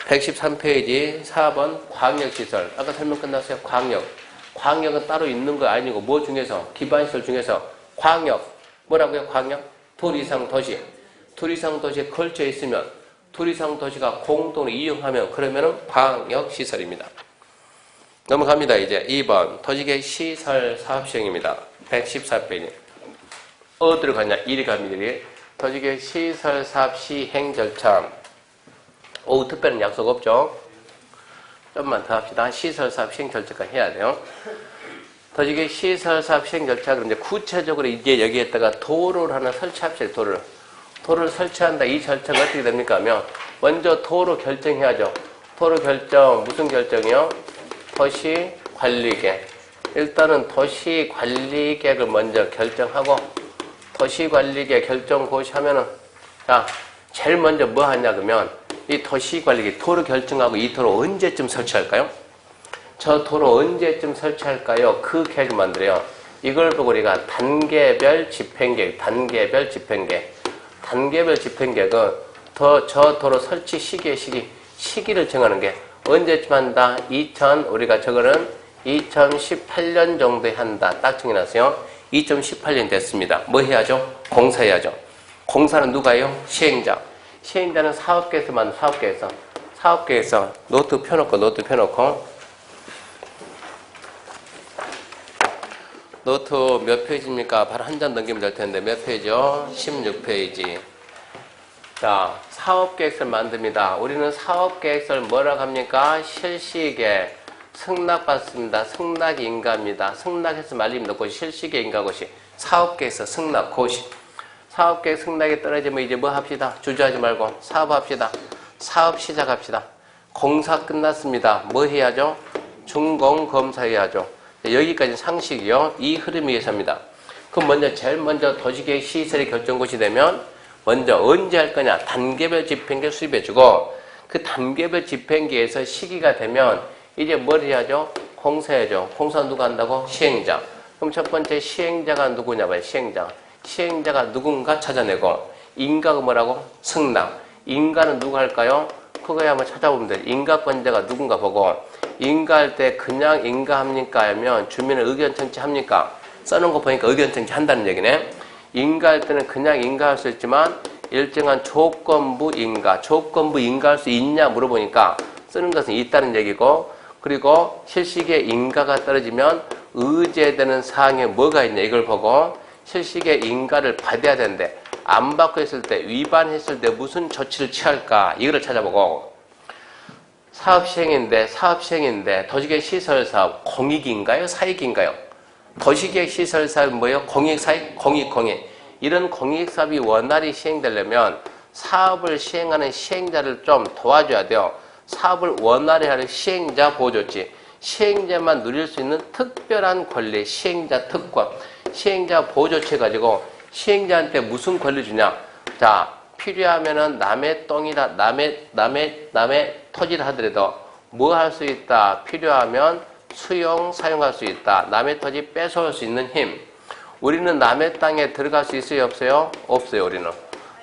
113페이지 4번 광역시설. 아까 설명 끝났어요. 광역은 따로 있는 거 아니고 뭐 중에서? 기반시설 중에서 광역. 뭐라고요? 광역? 둘 이상 도시. 둘 이상 도시에 걸쳐 있으면 둘 이상 도시가 공동으로 이용하면 그러면은 광역시설입니다. 넘어갑니다. 이제 2번 도시계획 시설 사업 시행입니다. 114페이지. 어디로 가냐? 이리 갑니다. 이리. 도시계획 시설 사업 시행 절차. 오후 특별한 약속 없죠? 좀만 더 합시다. 시설 사업 시행 절차까지 해야 돼요. 도시계획 시설 사업 시행 절차. 그런데 구체적으로 이제 여기에다가 도로를 하나 설치합시다. 도로를 설치한다. 이 절차가 어떻게 됩니까? 하면 먼저 도로 결정해야죠. 도로 결정 무슨 결정이요? 도시관리계획. 일단은 도시관리계획을 먼저 결정하고 도시관리계획 결정 고시하면은 자 제일 먼저 뭐 하냐 그러면 이 도시관리계획 도로 결정하고 이 도로 언제쯤 설치할까요? 저 도로 언제쯤 설치할까요? 그 계획을 만들어요. 이걸 보고 우리가 단계별 집행계획 단계별 집행계획은 저 도로 설치 시기를 정하는 게 언제쯤 한다? 우리가 저거는 2018년 정도에 한다. 딱 정해놨어요. 2018년 됐습니다. 뭐 해야죠? 공사해야죠. 공사는 누가 해요? 시행자. 시행자는 사업계에서 만든 사업계에서 노트 펴놓고 노트 몇 페이지입니까? 바로 한 장 넘기면 될 텐데 몇 페이지요? 16페이지. 자, 사업계획서를 만듭니다. 우리는 사업계획서를 뭐라고 합니까? 실시계 승낙받습니다. 승낙이 인가입니다. 승낙해서 말립니다. 그것이 실시계 인가 것이 사업계획서 승낙 고시. 사업계획 승낙이 떨어지면 이제 뭐 합시다? 주저하지 말고 사업합시다. 사업 시작합시다. 공사 끝났습니다. 뭐 해야죠? 준공검사 해야죠. 여기까지 상식이요. 이 흐름에 의해서입니다. 그럼 제일 먼저 도시계획 시설이 결정고시 되면 먼저 언제 할 거냐? 단계별 집행계 수립해주고 그 단계별 집행계에서 시기가 되면 이제 뭘 해야죠? 공사해야죠. 공사 누가 한다고? 시행자. 그럼 첫 번째 시행자가 누구냐 봐요. 시행자가 누군가 찾아내고 인가가 뭐라고? 승낙. 인가는 누가 할까요? 그거야 한번 찾아보면 돼요. 인가권자가 누군가 보고 인가할 때 그냥 인가합니까? 하면 주민의 의견 청취합니까? 써놓은 거 보니까 의견 청취한다는 얘기네. 인가할 때는 그냥 인가할 수 있지만 일정한 조건부 인가할 수 있냐 물어보니까 쓰는 것은 있다는 얘기고 그리고 실시계 인가가 떨어지면 의제되는 사항에 뭐가 있냐 이걸 보고 실시계 인가를 받아야 되는데 안 받고 했을 때 위반했을 때 무슨 조치를 취할까 이거를 찾아보고 사업 시행인데 도시계획 시설사업 공익인가요? 사익인가요? 도시계획 시설사업은 뭐예요? 공익사익? 공익. 이런 공익사업이 원활히 시행되려면 사업을 시행하는 시행자를 좀 도와줘야 돼요. 사업을 원활히 하는 시행자 보호조치. 시행자만 누릴 수 있는 특별한 권리, 시행자 특권. 시행자 보호조치 해가지고 시행자한테 무슨 권리 주냐? 자, 필요하면은 남의 토지를 하더라도 뭐 할 수 있다? 필요하면 사용할 수 있다. 남의 토지 뺏어올 수 있는 힘. 우리는 남의 땅에 들어갈 수 있어요? 없어요? 없어요, 우리는.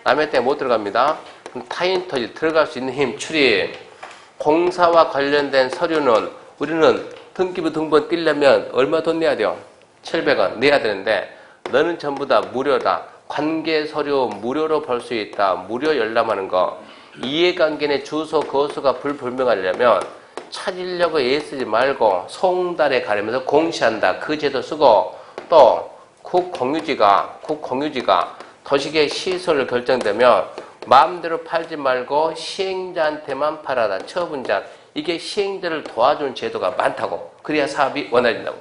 남의 땅에 못 들어갑니다. 그럼 타인 토지 들어갈 수 있는 힘, 출입. 공사와 관련된 서류는 우리는 등기부 등본 띄려면 얼마 돈 내야 돼요? 700원 내야 되는데 너는 전부 다 무료다. 관계 서류 무료로 볼 수 있다. 무료 열람하는 거. 이해관계 내 주소, 거수가 불분명하려면 찾으려고 애쓰지 말고 송달에 가리면서 공시한다. 그 제도 쓰고 또 국공유지가 도시계 시설을 결정되면 마음대로 팔지 말고 시행자한테만 팔아라. 처분자. 이게 시행자를 도와주는 제도가 많다고. 그래야 사업이 원활해진다고.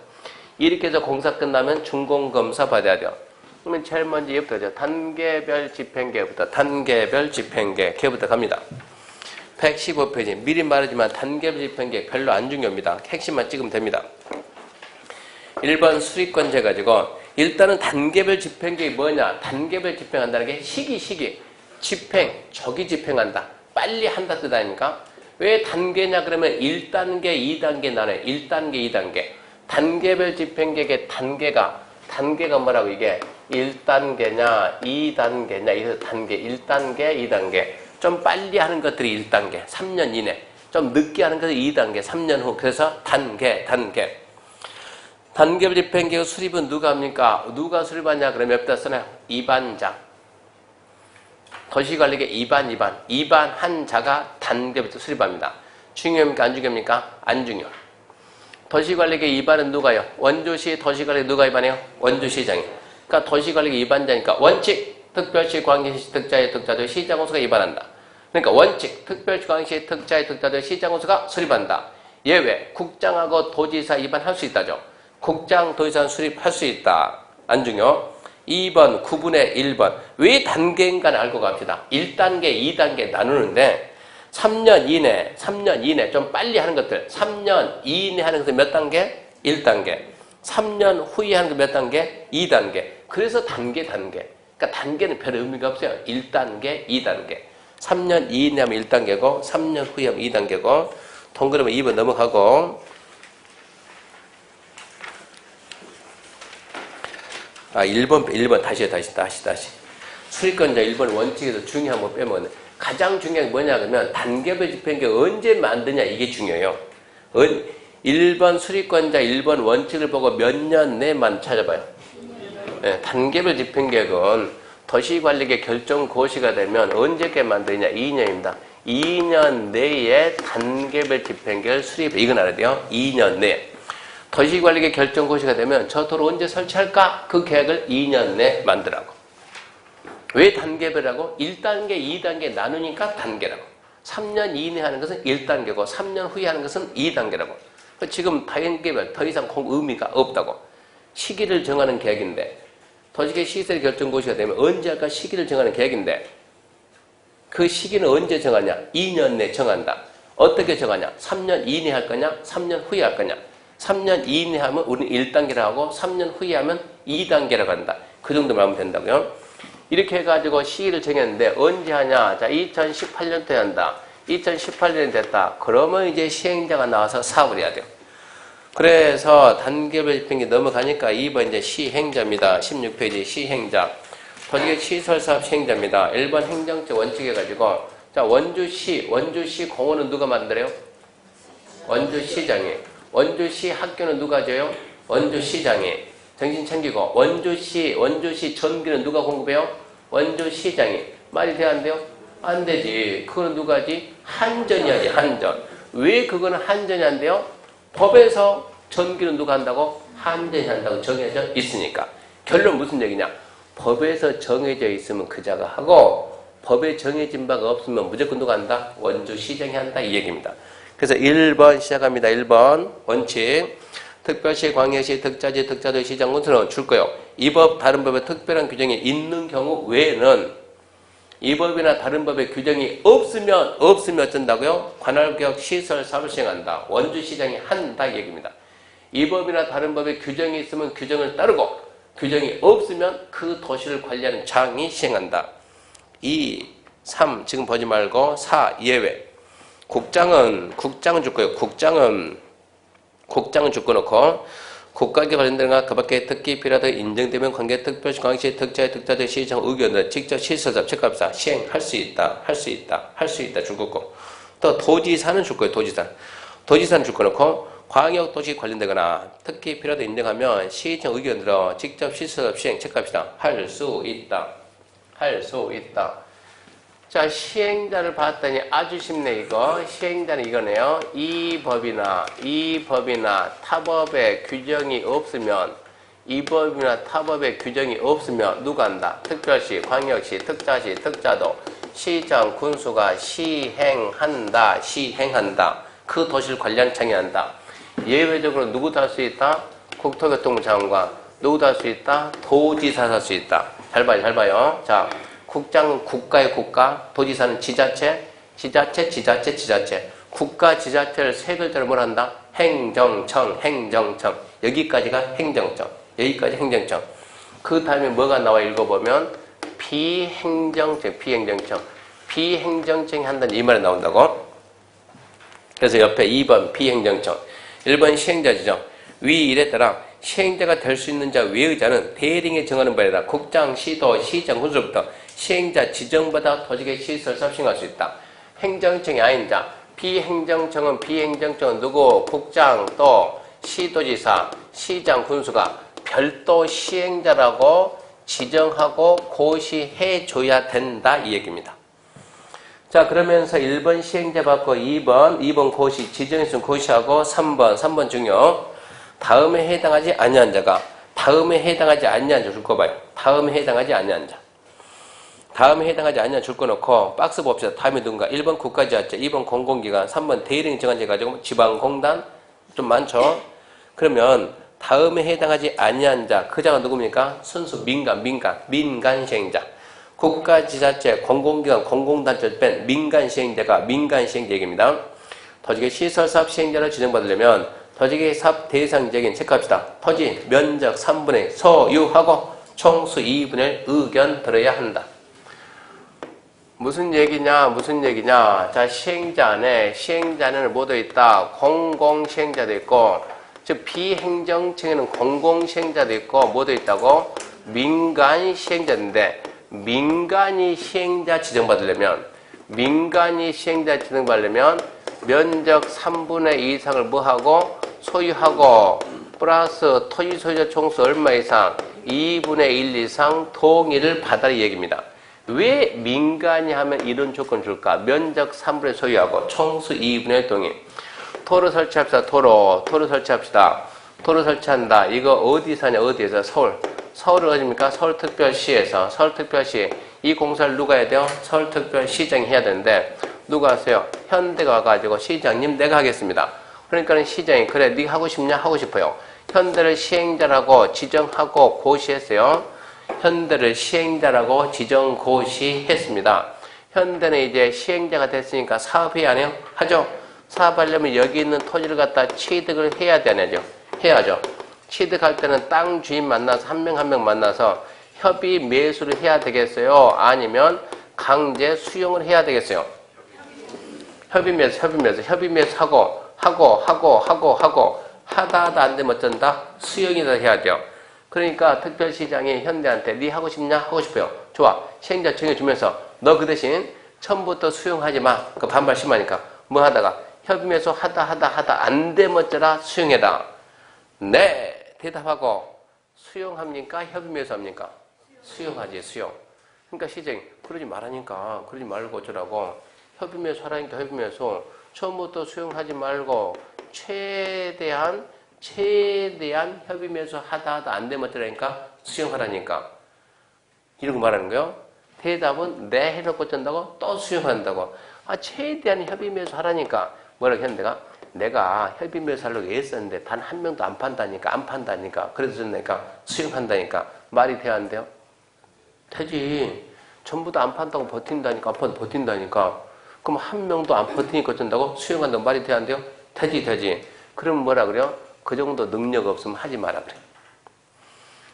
이렇게 해서 공사 끝나면 준공검사 받아야 돼요. 그러면 제일 먼저 얘부터죠. 단계별 집행계부터. 단계별 집행계. 걔부터 갑니다. 115페이지. 미리 말하지만 단계별 집행계 별로 안 중요합니다. 핵심만 찍으면 됩니다. 1번 수리권제 가지고 일단은 단계별 집행계가 뭐냐. 단계별 집행한다는 게 시기. 집행, 저기 집행한다. 빨리 한다 뜻 아닙니까? 왜 단계냐 그러면 1단계, 2단계 나눠요. 1단계, 2단계. 단계별 집행계의 단계가 뭐라고 이게 1단계냐 2단계냐 이래서 단계 1단계 2단계 좀 빨리 하는 것들이 1단계 3년 이내 좀 늦게 하는 것이 2단계 3년 후 그래서 단계별 집행계의 수립은 누가 합니까? 누가 수립하냐 그러면 옆에다 써놔요. 입안자 도시관리계 입안한 자가 단계부터 수립합니다. 중요합니까? 안 중요합니까? 안 중요. 도시관리계 입안은 누가요? 원주시 도시관리계 누가 입안해요? 원주시장이. 그러니까 도시관리계 입안자니까 원칙, 특별시, 광역시, 특자의 특자도 시장공사가 입안한다. 그러니까 원칙, 특별시, 광역시, 특자의 특자도 시장공사가 수립한다. 예외, 국장하고 도지사 입안할 수 있다죠. 국장, 도지사는 수립할 수 있다. 안 중요. 2번, 9분의 1번. 왜 단계인가는 알고 갑시다. 1단계, 2단계 나누는데 3년 이내 좀 빨리 하는 것들 3년 이내 하는 것은 몇 단계? 1단계 3년 후에 하는 것 몇 단계? 2단계 그래서 단계 그러니까 단계는 별 의미가 없어요. 1단계 2단계 3년 이내 하면 1단계고 3년 후에 하면 2단계고 동그라미 2번 넘어가고 1번 다시 수리권자 1번 원칙에서 중요한 거 빼면 가장 중요한 게 뭐냐 그러면 단계별 집행계 언제 만드냐 이게 중요해요. 1번 수리권자 1번 원칙을 보고 몇 년 내만 찾아봐요. 네, 단계별 집행계획은 도시관리계 결정고시가 되면 언제께 만드냐 2년입니다. 2년 내에 단계별 집행계획을 수립해. 이건 알아야 돼요. 2년 내에. 도시관리계 결정고시가 되면 저 도로 언제 설치할까? 그 계획을 2년 내에 만들라고. 왜 단계별이라고? 1단계, 2단계 나누니까 단계라고. 3년 이내 하는 것은 1단계고 3년 후에 하는 것은 2단계라고. 지금 단계별 더 이상 의미가 없다고. 시기를 정하는 계획인데 도시계 시설 결정고시가 되면 언제 할까 시기를 정하는 계획인데 그 시기는 언제 정하냐? 2년 내에 정한다. 어떻게 정하냐? 3년 이내 할 거냐? 3년 후에 할 거냐? 3년 이내 하면 우리는 1단계라고 하고 3년 후에 하면 2단계라고 한다. 그 정도만 하면 된다고요. 이렇게 해가지고 시기를 정했는데 언제 하냐? 자, 2018년도에 한다. 2018년이 됐다. 그러면 이제 시행자가 나와서 사업을 해야 돼요. 그래서 단계별 집행이 넘어가니까 2번 이제 시행자입니다. 16페이지 시행자. 도시계 시설사업 시행자입니다. 1번 행정적 원칙 해가지고 자, 원주시 공원은 누가 만들어요? 원주시장이. 원주시 학교는 누가 줘요? 원주시장이. 정신 챙기고 원주시 전기는 누가 공급해요? 원주시장이. 말이 돼야 안 돼요? 안 되지. 그거는 누가 하지? 한전이 하지. 한전. 왜 그거는 한전이 안 돼요? 법에서 전기는 누가 한다고? 한전이 한다고 정해져 있으니까. 결론 무슨 얘기냐? 법에서 정해져 있으면 그자가 하고 법에 정해진 바가 없으면 무조건 누가 한다? 원주시장이 한다. 이 얘기입니다. 그래서 1번 시작합니다. 1번 원칙. 특별시, 광역시, 특자지, 특자도, 시장군수는 줄 거예요. 이 법, 다른 법에 특별한 규정이 있는 경우 외에는 이 법이나 다른 법에 규정이 없으면 어쩐다고요? 관할구역 시설 사업을 시행한다. 원주시장이 한다 얘기입니다. 이 법이나 다른 법에 규정이 있으면 규정을 따르고 규정이 없으면 그 도시를 관리하는 장이 시행한다. 2, 3 지금 보지 말고 4 예외. 국장은 줄 거예요. 국장은 줄 거놓고 국가기관 관련된가 그 밖에 특기 필요하다 인정되면 관계 특별시 광역시 특자의 특자대 시장 의견을 직접 시설사업 체크합사 시행할 수 있다 줄 거고 또 도지사는 줄 거예요. 도지사는 줄 거놓고 광역도시 관련되거나 특기 필요하다 인정하면 시청 의견으로 직접 시설사업 시행 체크합시다 할 수 있다. 자, 시행자를 봤더니 아주 쉽네, 이거. 시행자는 이거네요. 이 법이나 타법에 규정이 없으면, 이 법이나 타법에 규정이 없으면 누가 한다? 특별시, 광역시, 특자시, 특자도, 시장, 군수가 시행한다. 그 도시를 관리청이 한다. 예외적으로 누구도 할 수 있다? 국토교통부 장관. 누구도 할 수 있다? 도지사도 할 수 있다. 잘 봐요. 자, 국장은 국가의 국가, 도지사는 지자체. 국가 지자체를 세 글자로 뭘 한다? 행정청. 여기까지가 행정청. 그 다음에 뭐가 나와 읽어보면 비행정청이 한다는 이 말이 나온다고. 그래서 옆에 2번 비행정청, 1번 시행자 지정. 위 일에 따라 시행자가 될 수 있는 자 외의 자는 대령이 정하는 바에 따라 국장, 시도, 시장, 군수로부터 시행자 지정받아 도직의 시설 섭싱할 수 있다. 행정청이 아닌 자, 비행정청은 누구? 국장, 또 시도지사, 시장, 군수가 별도 시행자라고 지정하고 고시해줘야 된다 이 얘기입니다. 자, 그러면서 1번 시행자 받고 2번 고시, 지정했으면 고시하고 3번 중요. 다음에 해당하지 아니한 자가, 줄 거 봐요. 다음에 해당하지 아니한 줄 거 놓고 박스 봅시다. 다음에 누군가? 1번 국가지자체, 2번 공공기관, 3번 대령이 정한 제 가지고 지방공단 좀 많죠. 그러면 다음에 해당하지 아니한 자, 그 자가 누굽니까? 순수 민간 시행자. 국가지자체, 공공기관, 공공단체 뺀 민간 시행자가 민간 시행자 얘기입니다. 토지의 시설사업 시행자를 지정받으려면 토지의 사업 대상적인 체크합시다. 토지 면적 3분의 소유하고 총수 2분의 1 의견 들어야 한다. 무슨 얘기냐? 자, 시행자 안에 시행자는 뭐도 있다? 공공시행자도 있고, 즉 비행정청에는 공공시행자도 있고 뭐도 있다고? 민간시행자인데, 민간이 시행자 지정받으려면 면적 3분의 2 이상을 뭐하고? 소유하고 플러스 토지 소유자 총수 얼마 이상? 2분의 1 이상 동의를 받아라 이 얘기입니다. 왜 민간이 하면 이런 조건 줄까? 면적 3분의 1 소유하고 총수 2분의 1 동의. 토로 설치합시다. 토로 설치합시다. 토로 설치한다. 이거 어디서 하냐? 어디에서? 서울은 어디입니까? 서울특별시에서. 서울특별시. 이 공사를 누가 해야 돼요? 서울특별시장이 해야 되는데 누가 하세요? 현대가 와가지고 시장님 내가 하겠습니다. 그러니까는 시장이 그래 네가 하고 싶냐? 하고 싶어요. 현대를 시행자라고 지정하고 고시했어요. 현대를 시행자라고 지정 고시했습니다. 현대는 이제 시행자가 됐으니까 사업해야 하네요? 하죠. 사업하려면 여기 있는 토지를 갖다 취득을 해야 되냐죠. 해야죠. 취득할 때는 땅 주인 만나서 한 명 한 명 만나서 협의 매수를 해야 되겠어요? 아니면 강제 수용을 해야 되겠어요? 협의 매수 하고 하다 안 되면 어쩐다? 수용이다 해야 돼요. 그러니까 특별시장이 현대한테 네 하고 싶냐? 하고 싶어요. 좋아. 시행자 정해주면서 너 그 대신 처음부터 수용하지 마. 그 반발 심하니까 뭐 하다가 협의 매수 하다 안 되면 어쩌라? 수용해라. 네. 대답하고 수용합니까? 협의 매수합니까? 수용하지. 수용. 그러니까 시장이 그러지 말라니까 그러지 말고 어쩌라고 협의 매수 하라니까 협의 매수 처음부터 수용하지 말고 최대한 협의 매수 하다 안 되면 어쩌라니까 수용하라니까 이런 거 말하는 거예요. 대답은 네 해놓고 어쩐다고? 또 수용한다고. 최대한 협의 매수 하라니까 뭐라고 했는데 내가 협의 매수 하려고 애썼는데 단 한 명도 안 판다니까 그래서 내가 수용한다니까 말이 돼야 안 돼요? 되지. 전부 다 안 판다고 버틴다니까 그럼 한 명도 안 버티니까 어쩐다고? 수용한다고 말이 돼야 안 돼요? 되지. 그럼 뭐라 그래요? 그 정도 능력 없으면 하지 마라 그래.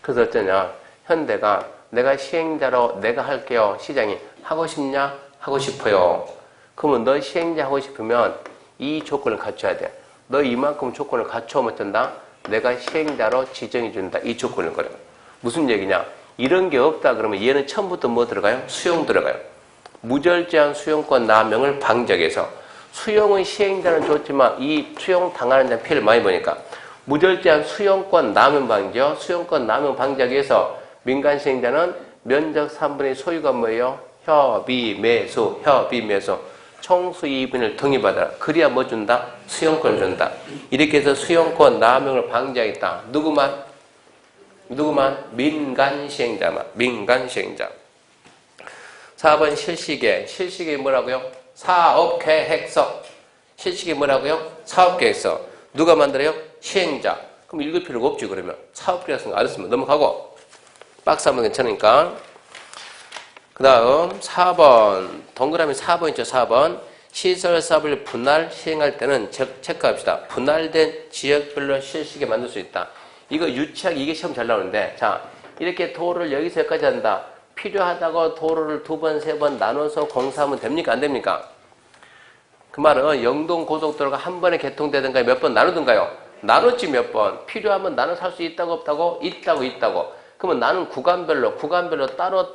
그래서 어쩌냐? 현대가 내가 시행자로 내가 할게요. 시장이 하고 싶냐? 하고 싶어요. 그러면 너 시행자 하고 싶으면 이 조건을 갖춰야 돼. 너 이만큼 조건을 갖춰오면 어쩐다? 내가 시행자로 지정해 준다. 이 조건을 거려. 무슨 얘기냐? 이런 게 없다 그러면 얘는 처음부터 뭐 들어가요? 수용 들어가요. 무절제한 수용권 남용을 방지하기 수용은 시행자는 좋지만 이 수용 당하는 자는 피해를 많이 보니까 무절제한 수용권 남용 방지요. 수용권 남용 방지하기 위해서 민간 시행자는 면적 3분의 1 소유가 뭐예요? 협의, 매수, 협의, 매수. 총 수입인을 등기받아라. 그래야 뭐 준다? 수용권을 준다. 이렇게 해서 수용권 남용을 방지하겠다. 누구만? 민간시행자만. 민간시행자. 4번 실시계. 실시계 뭐라고요? 사업계획서. 실시계 뭐라고요? 사업계획서. 누가 만들어요? 시행자. 그럼 읽을 필요가 없지 그러면. 사업계획서 알았으면 넘어가고. 박스 한번 괜찮으니까. 그 다음 4번. 동그라미 4번 있죠. 4번. 시설사업을 분할 시행할 때는 체크합시다. 분할된 지역별로 실시계 만들 수 있다. 이거 유치하게 이게 시험 잘 나오는데 자 이렇게 도로를 여기서 여기까지 한다. 필요하다고 도로를 2번, 3번 나눠서 공사하면 됩니까? 안 됩니까? 그 말은 영동고속도로가 한 번에 개통되든가 몇 번 나누든가요? 나눴지 몇 번. 필요하면 나눠서 할 수 있다고 없다고? 있다고. 그러면 나는 구간별로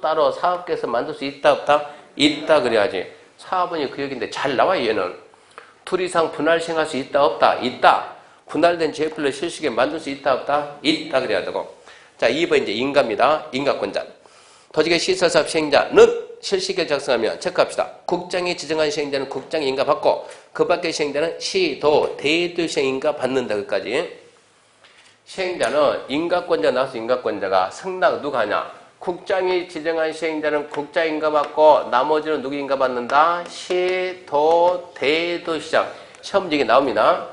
따로 사업계에서 만들 수 있다 없다? 있다 그래야지. 4번이 그 얘기인데 잘 나와요 얘는. 둘 이상 분할 시행할 수 있다 없다? 있다. 분할된 지역별로 실시계 만들 수 있다 없다? 있다 그래야 되고. 자 2번 이제 인가입니다. 인가권자. 도지계 시설사업 시행자는 실시계를 작성하면 체크합시다. 국장이 지정한 시행자는 국장이 인가 받고 그 밖의 시행자는 시, 도, 대도 시행 인가 받는다. 끝까지. 시행자는 인가권자 나와서 인가권자가 승낙 누가 하냐? 국장이 지정한 시행자는 국장 인가 받고 나머지는 누구 인가 받는다? 시, 도, 대도 시장. 시험지게 나옵니다.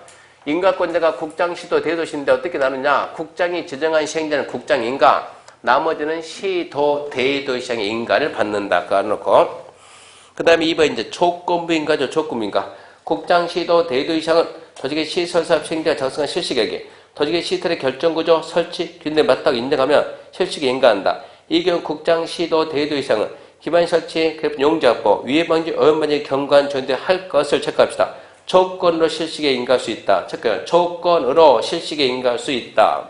인가권자가 국장, 시도, 대도시인데 어떻게 나누냐? 국장이 지정한 시행자는 국장 인가, 나머지는 시, 도, 대도 시장의 인가를 받는다. 그거 놓고. 그 다음에 2번 이제 조건부 인가죠. 조건부 인가. 국장, 시도, 대도 시장은 도지계 시설사업 시행자가 작성한 실시계획에 도지계 시설의 결정구조, 설치, 균등에 맞다고 인정하면 실시계 인가한다. 이 경우 국장, 시도, 대도 시장은 기반 설치, 용적보, 위해 방지, 오염 방지 경관 조인데 할 것을 체크합시다. 조건으로 실시계 인가할 수 있다. 체크해요. 조건으로 실시계 인가할 수 있다.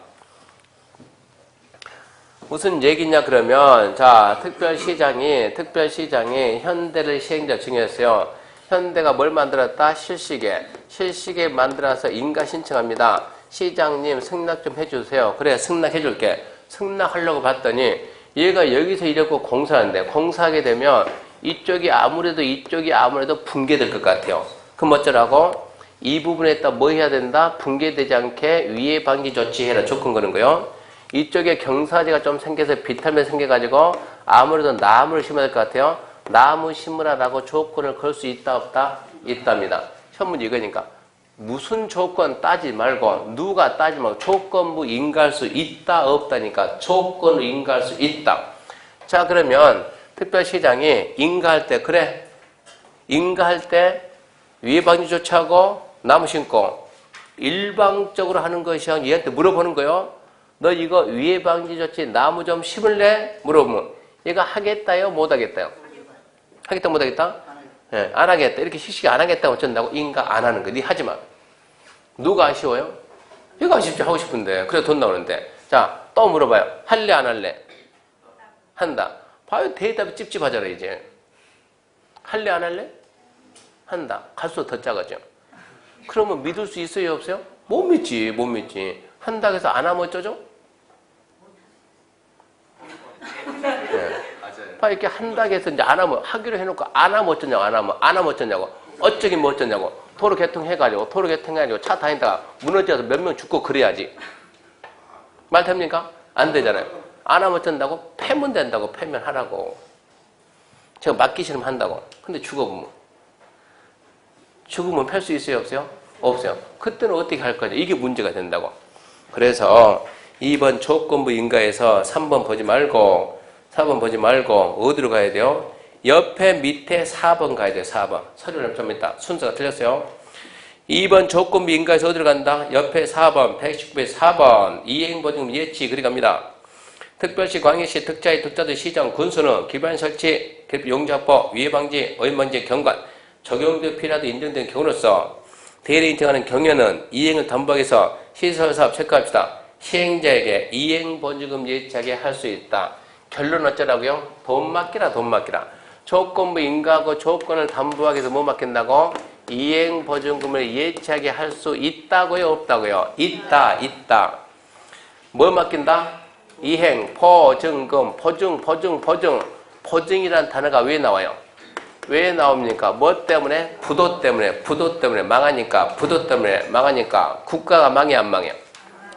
무슨 얘기냐 그러면 자 특별시장이 현대를 시행자 중이었어요. 현대가 뭘 만들었다? 실시계 만들어서 인가 신청합니다. 시장님 승낙 좀 해주세요. 그래 승낙해줄게. 승낙하려고 봤더니 얘가 여기서 이렇게 공사하는데 공사하게 되면 이쪽이 아무래도 붕괴될 것 같아요. 그럼 어쩌라고? 이 부분에다 뭐 해야 된다? 붕괴되지 않게 위해 방지 조치해라. 조건 거는 거요. 이쪽에 경사지가 좀 생겨서 비탈면 생겨가지고 아무래도 나무를 심어야 될 것 같아요. 나무 심으라라고 조건을 걸 수 있다 없다? 있답니다. 현문 이거니까 무슨 조건 따지 말고 누가 따지 말고 조건부 인가할 수 있다 없다니까 조건을 인가할 수 있다. 자 그러면 특별시장이 인가할 때 그래 인가할 때 위해방지 조치하고 나무 심고 일방적으로 하는 것이 아니라 얘한테 물어보는 거예요. 너 이거 위해방지 조치 나무 좀 심을래? 물어보면 얘가 하겠다요? 못하겠다요? 하겠다 못하겠다? 예, 안 하겠다. 이렇게 시식이 안 하겠다고 어쩐다고? 인가 안 하는 거. 니 하지 마. 누가 아쉬워요? 얘가 아쉽지 하고 싶은데 그래 돈 나오는데. 자 또 물어봐요. 할래 안 할래? 한다. 봐요 대답이 찝찝하잖아 이제. 할래 안 할래? 한다. 갈수록 더 작아져. 그러면 믿을 수 있어요 없어요? 못 믿지. 한다고 해서 안 하면 어쩌죠? 네. 봐 이렇게 한다고 해서 이제 안 하면 하기로 해놓고 안 하면 어쩌냐고. 안 하면 어쩌냐고. 어쩌긴 뭐 어쩌냐고. 도로 개통해가지고 차 다니다가 무너져서 몇 명 죽고 그래야지. 말 됩니까? 안 되잖아요. 안 하면 어쩐다고? 패면 된다고. 패면 하라고. 제가 맞기 싫으면 한다고. 근데 죽으면 팰 수 있어요 없어요? 없어요. 그때는 어떻게 할 거냐. 이게 문제가 된다고. 그래서 2번 조건부 인가에서 3번 보지 말고 4번 보지 말고 어디로 가야 돼요? 옆에 밑에 4번 가야 돼요. 4번. 서류를 좀 있다. 순서가 틀렸어요. 2번 조건부 인가에서 어디로 간다? 옆에 4번. 119배 4번. 이행보증금 예치 그리 갑니다. 특별시, 광역시, 특자의, 특자도, 시정, 군수는 기반 설치, 용적보, 위해방지, 오염방지, 경관, 적용도 필요하다 인정된 경우로서 대리 인정하는 경우에는 이행을 담보하기위해서 시설사업 체크합시다. 시행자에게 이행보증금 예치하게 할 수 있다. 결론 어쩌라고요? 돈 맡기라. 조건부 인가하고 조건을 담보하기 위해서 뭐 맡긴다고? 이행보증금을 예치하게 할 수 있다고요? 없다고요? 있다. 뭘 맡긴다? 이행, 보증금, 보증. 보증이라는 단어가 왜 나와요? 왜 나옵니까? 뭐 때문에? 부도 때문에. 부도 때문에 망하니까. 부도 때문에 망하니까. 국가가 망해 안 망해요?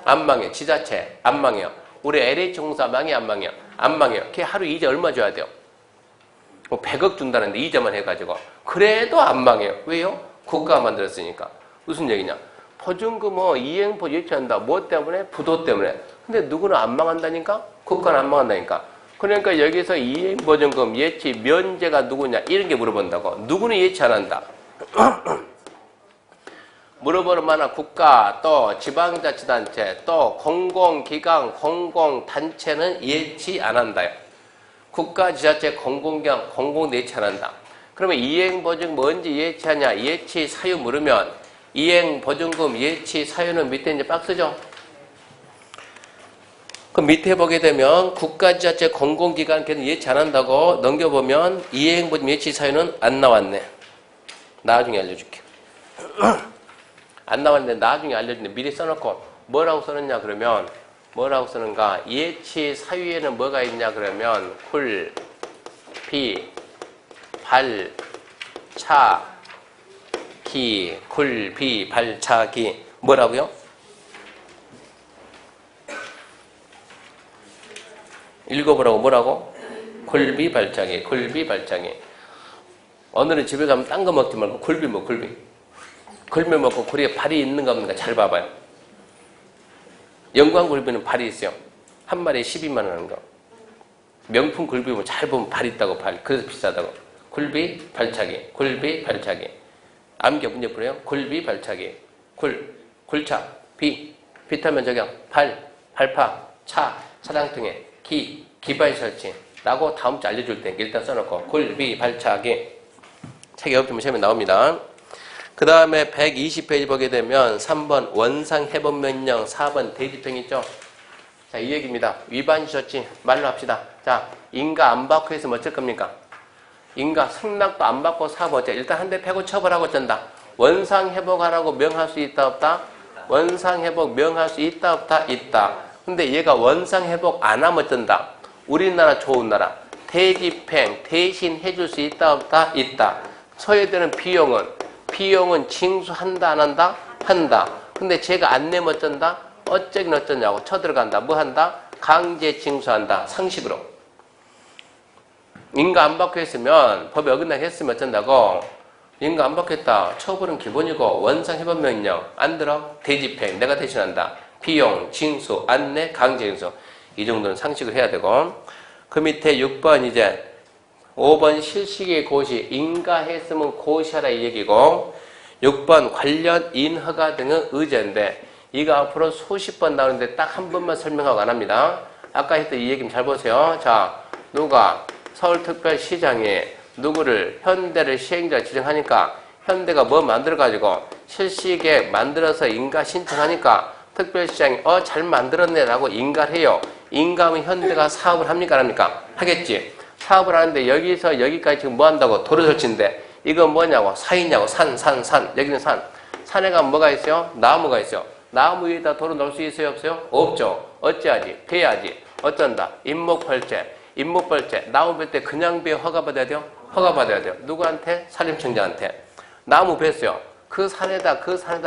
안 망해요. 지자체 안 망해요. 우리 LH공사 망해 안 망해요? 안 망해요. 걔 하루 이자 얼마 줘야 돼요? 뭐 100억 준다는데 이자만 해가지고. 그래도 안 망해요. 왜요? 국가가 만들었으니까. 무슨 얘기냐? 보증금 이행보증 예치한다. 뭐 때문에? 부도 때문에. 근데 누구는 안 망한다니까? 국가는 안 망한다니까. 그러니까 여기서 이행보증금 예치 면제가 누구냐? 이런 게 물어본다고. 누구는 예치 안 한다. 물어보는 만한 국가, 또 지방자치단체, 또 공공기관, 공공단체는 예치 안 한다요. 국가, 지자체, 공공기관, 공공도 예치 안 한다. 그러면 이행보증금 언제 예치하냐? 예치 사유 물으면 이행보증금 예치 사유는 밑에 이제 박스죠? 그 밑에 보게 되면 국가, 지자체, 공공기관 걔는 예치 안 한다고 넘겨보면 이행보증금 예치 사유는 안 나왔네. 나중에 알려줄게. 안 나왔는데 나중에 알려주는데 미리 써놓고 뭐라고 써놨냐 그러면 뭐라고 쓰는가? 예치 사유에는 뭐가 있냐 그러면 쿨, 비, 발, 차, 기, 쿨, 비, 발, 차, 기 뭐라고요? 읽어보라고 뭐라고? 굴비, 발차기, 굴비, 발차기. 오늘은 집에 가면 딴 거 먹지 말고 굴비 먹어, 굴비. 굴비 먹고 굴에 발이 있는가 없는가 잘 봐봐요. 영광 굴비는 발이 있어요. 한 마리에 12만 원 하는 거. 명품 굴비 보면 잘 보면 발 있다고 발. 그래서 비싸다고. 굴비, 발차기, 굴비, 발차기. 암기 문제 보래요. 굴비, 발차기. 굴차, 비타면 저경, 발파, 차량통에, 기발 설치. 라고 다음 주 알려줄 때 일단 써놓고 굴비, 발차기. 책에 없으면 시험에 나옵니다. 그 다음에 120페이지 보게 되면 3번 원상해법명령, 4번 대집행 있죠? 자, 이 얘기입니다. 위반 주셨지? 말로 합시다. 자, 인가 안 받고 했으면 어쩔 겁니까? 인가 승낙도 안 받고 사고 어째? 일단 한 대 패고 처벌하고 어쩐다? 원상회복하라고 명할 수 있다 없다? 원상회복 명할 수 있다 없다? 있다. 근데 얘가 원상회복 안 하면 어쩐다? 우리나라 좋은 나라. 대집행 대신 해줄 수 있다 없다? 있다. 소요되는 비용은 징수한다 안 한다? 한다. 근데 제가 안 내면 어쩐다? 어쩌긴 어쩌냐고 쳐들어간다. 뭐 한다? 강제 징수한다. 상식으로. 인가 안 받고 했으면 법에 어긋나게 했으면 어쩐다고? 인가 안 받고 했다. 처벌은 기본이고 원상해법명령 안 들어? 대집행 내가 대신한다. 비용, 징수, 안내, 강제 징수. 이 정도는 상식을 해야 되고 그 밑에 6번 이제 5번 실시기의 고시, 인가했으면 고시하라 이 얘기고 6번 관련 인허가 등의 의제인데 이거 앞으로 수십 번 나오는데 딱 한 번만 설명하고 안 합니다. 아까 했던 이 얘기 좀 잘 보세요. 자, 누가 서울특별시장이 누구를 현대를 시행자 지정하니까 현대가 뭐 만들어가지고 실시계 만들어서 인가 신청하니까 특별시장이 잘 만들었네 라고 인가를 해요. 인가하면 현대가 사업을 합니까 안 합니까? 하겠지. 사업을 하는데 여기서 여기까지 지금 뭐 한다고? 도로 설치인데 이거 뭐냐고? 산이냐고? 산. 여기는 산. 산에 가면 뭐가 있어요? 나무가 있어요. 나무 위에다 도로 넣을 수 있어요? 없어요? 없죠. 어찌하지? 배야지. 어쩐다? 임목벌채. 나무 벨 때 그냥 배 허가받아야 돼요? 허가받아야 돼요. 누구한테? 산림청장한테. 나무 뱄어요. 그 산에다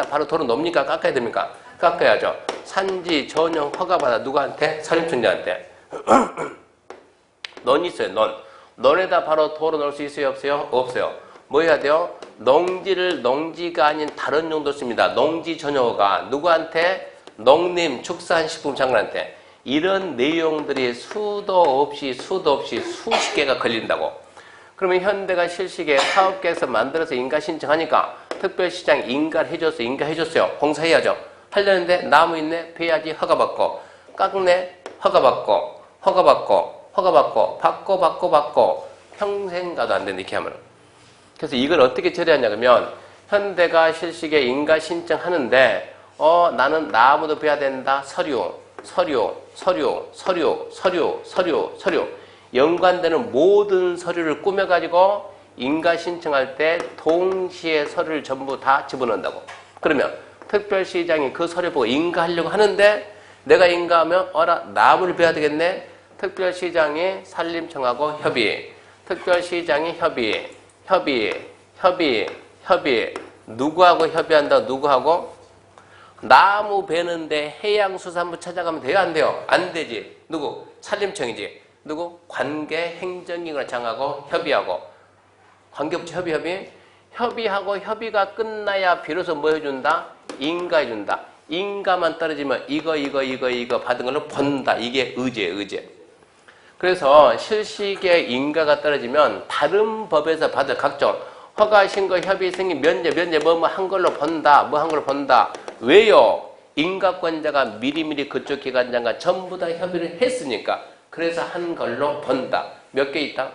바로 도로 넣습니까? 깎아야 됩니까? 깎아야죠. 산지 전용 허가받아 누구한테? 산림청장한테. 논 있어요. 논에다 바로 도로 넣을 수 있어요? 없어요? 없어요. 뭐 해야 돼요? 농지가 아닌 다른 용도 씁니다. 농지 전용허가 누구한테? 농림축산식품장관한테. 이런 내용들이 수도 없이 수십 개가 걸린다고. 그러면 현대가 실시계 사업계에서 만들어서 인가 신청하니까 특별시장 인가를 인가해줬어요. 공사해야죠. 하려는데 나무 있네? 배야지 허가받고. 깎네? 허가받고. 받고. 평생 가도 안 된다. 이렇게 하면. 그래서 이걸 어떻게 처리하냐 그러면 현대가 실시계 인가 신청하는데 나는 나무도 베야 된다. 서류. 연관되는 모든 서류를 꾸며가지고 인가 신청할 때 동시에 서류를 전부 다 집어넣는다고. 그러면 특별시장이 그 서류 보고 인가하려고 하는데 내가 인가하면 나무를 베야 되겠네. 특별시장이 산림청하고 협의. 특별시장이 협의. 누구하고 협의한다? 누구하고? 나무 베는데 해양수산부 찾아가면 돼요? 안 돼요? 안 되지. 누구? 산림청이지. 누구? 관계행정기관장하고 협의하고. 관계부처 협의하고 협의가 끝나야 비로소 뭐 해준다? 인가해준다. 인가만 떨어지면 이거 받은 걸로 본다. 이게 의제예요, 의제. 그래서 실시계 인가가 떨어지면 다른 법에서 받을 각종 허가, 신고, 협의, 승인, 면제 뭐 한 걸로 본다. 왜요? 인가권자가 미리미리 그쪽 기관장과 전부 다 협의를 했으니까. 그래서 한 걸로 본다. 몇 개 있다?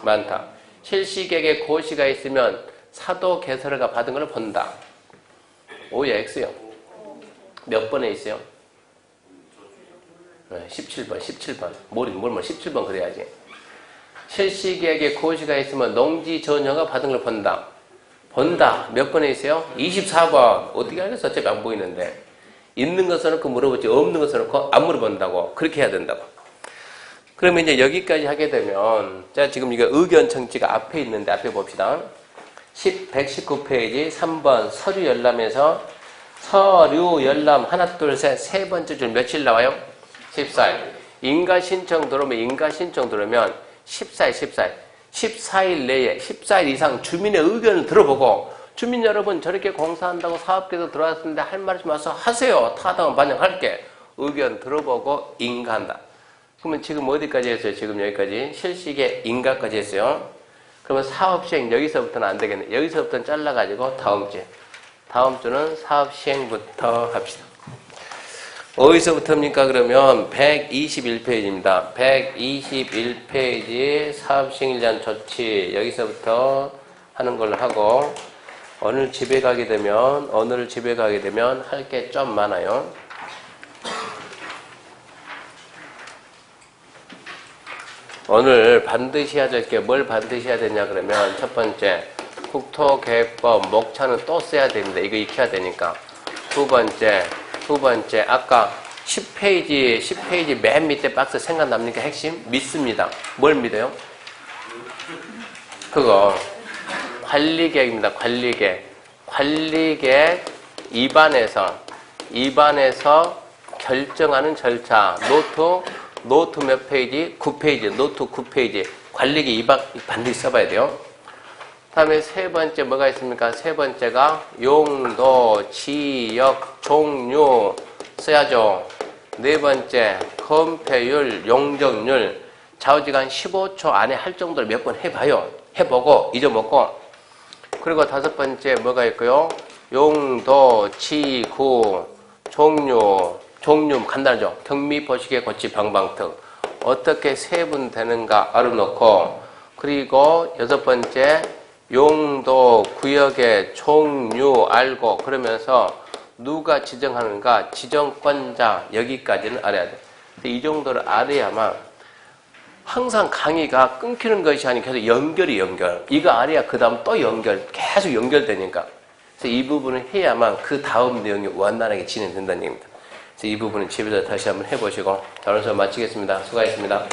많다. 실시계획에 고시가 있으면 사도 개설가 받은 걸로 본다. O야 X요? 몇 번에 있어요? 17번. 뭘 17번 그래야지. 실시계획에 고시가 있으면 농지 전혀가 받은 걸 본다. 몇 번에 있어요? 24번. 어떻게 알겠어? 어차피 안 보이는데. 있는 거 써놓고 물어보지, 없는 거 써놓고 안 물어본다고. 그렇게 해야 된다고. 그러면 이제 여기까지 하게 되면, 자, 지금 이거 의견 청지가 앞에 있는데, 앞에 봅시다. 119페이지 3번 서류 열람에서 서류 열람 하나, 둘, 셋, 세 번째 줄 며칠 나와요? 14일. 인가신청 들어오면 14일 내에 14일 이상 주민의 의견을 들어보고 주민 여러분 저렇게 공사한다고 사업계도 들어왔는데 할 말 좀 와서 하세요. 타당은 반영할게. 의견 들어보고 인가한다. 그러면 지금 어디까지 했어요? 지금 여기까지 실시계 인가까지 했어요. 그러면 사업 시행 여기서부터는 안 되겠네. 여기서부터는 잘라가지고 다음 주는 사업 시행부터 합시다. 어디서부터입니까? 그러면 121페이지입니다. 121페이지 사업 시행에 대한 조치 여기서부터 하는 걸로 하고 오늘 집에 가게 되면 할 게 좀 많아요. 오늘 반드시 해야 될 게 뭘 반드시 해야 되냐 그러면 첫 번째 국토계획법 목차는 또 써야 됩니다. 이거 익혀야 되니까. 두 번째 아까 10페이지 맨 밑에 박스 생각납니까? 핵심? 믿습니다. 뭘 믿어요? 그거 관리계획입니다. 관리계획 입안에서 결정하는 절차. 노트 몇 페이지? 9페이지. 노트 9페이지. 관리계획 입안 반드시 써봐야 돼요. 다음에 세 번째 뭐가 있습니까? 세 번째가 용도, 지역, 종류 써야죠. 네 번째 건폐율, 용적률 좌우지간 15초 안에 할 정도로 몇 번 해봐요. 해보고 잊어먹고. 그리고 다섯 번째 뭐가 있고요? 용도, 지구, 종류 간단하죠. 경미, 보시개, 고치, 방방특 어떻게 세분되는가 알아놓고 그리고 여섯 번째 용도, 구역의 종류 알고 그러면서 누가 지정하는가 지정권자 여기까지는 알아야 돼. 이 정도를 알아야만 항상 강의가 끊기는 것이 아니고 계속 연결. 이거 알아야 그 다음 또 계속 연결되니까. 그래서 이 부분을 해야만 그 다음 내용이 원활하게 진행된다는 얘기입니다. 그래서 이 부분은 집에서 다시 한번 해보시고 자, 오늘 수업 마치겠습니다. 수고하셨습니다.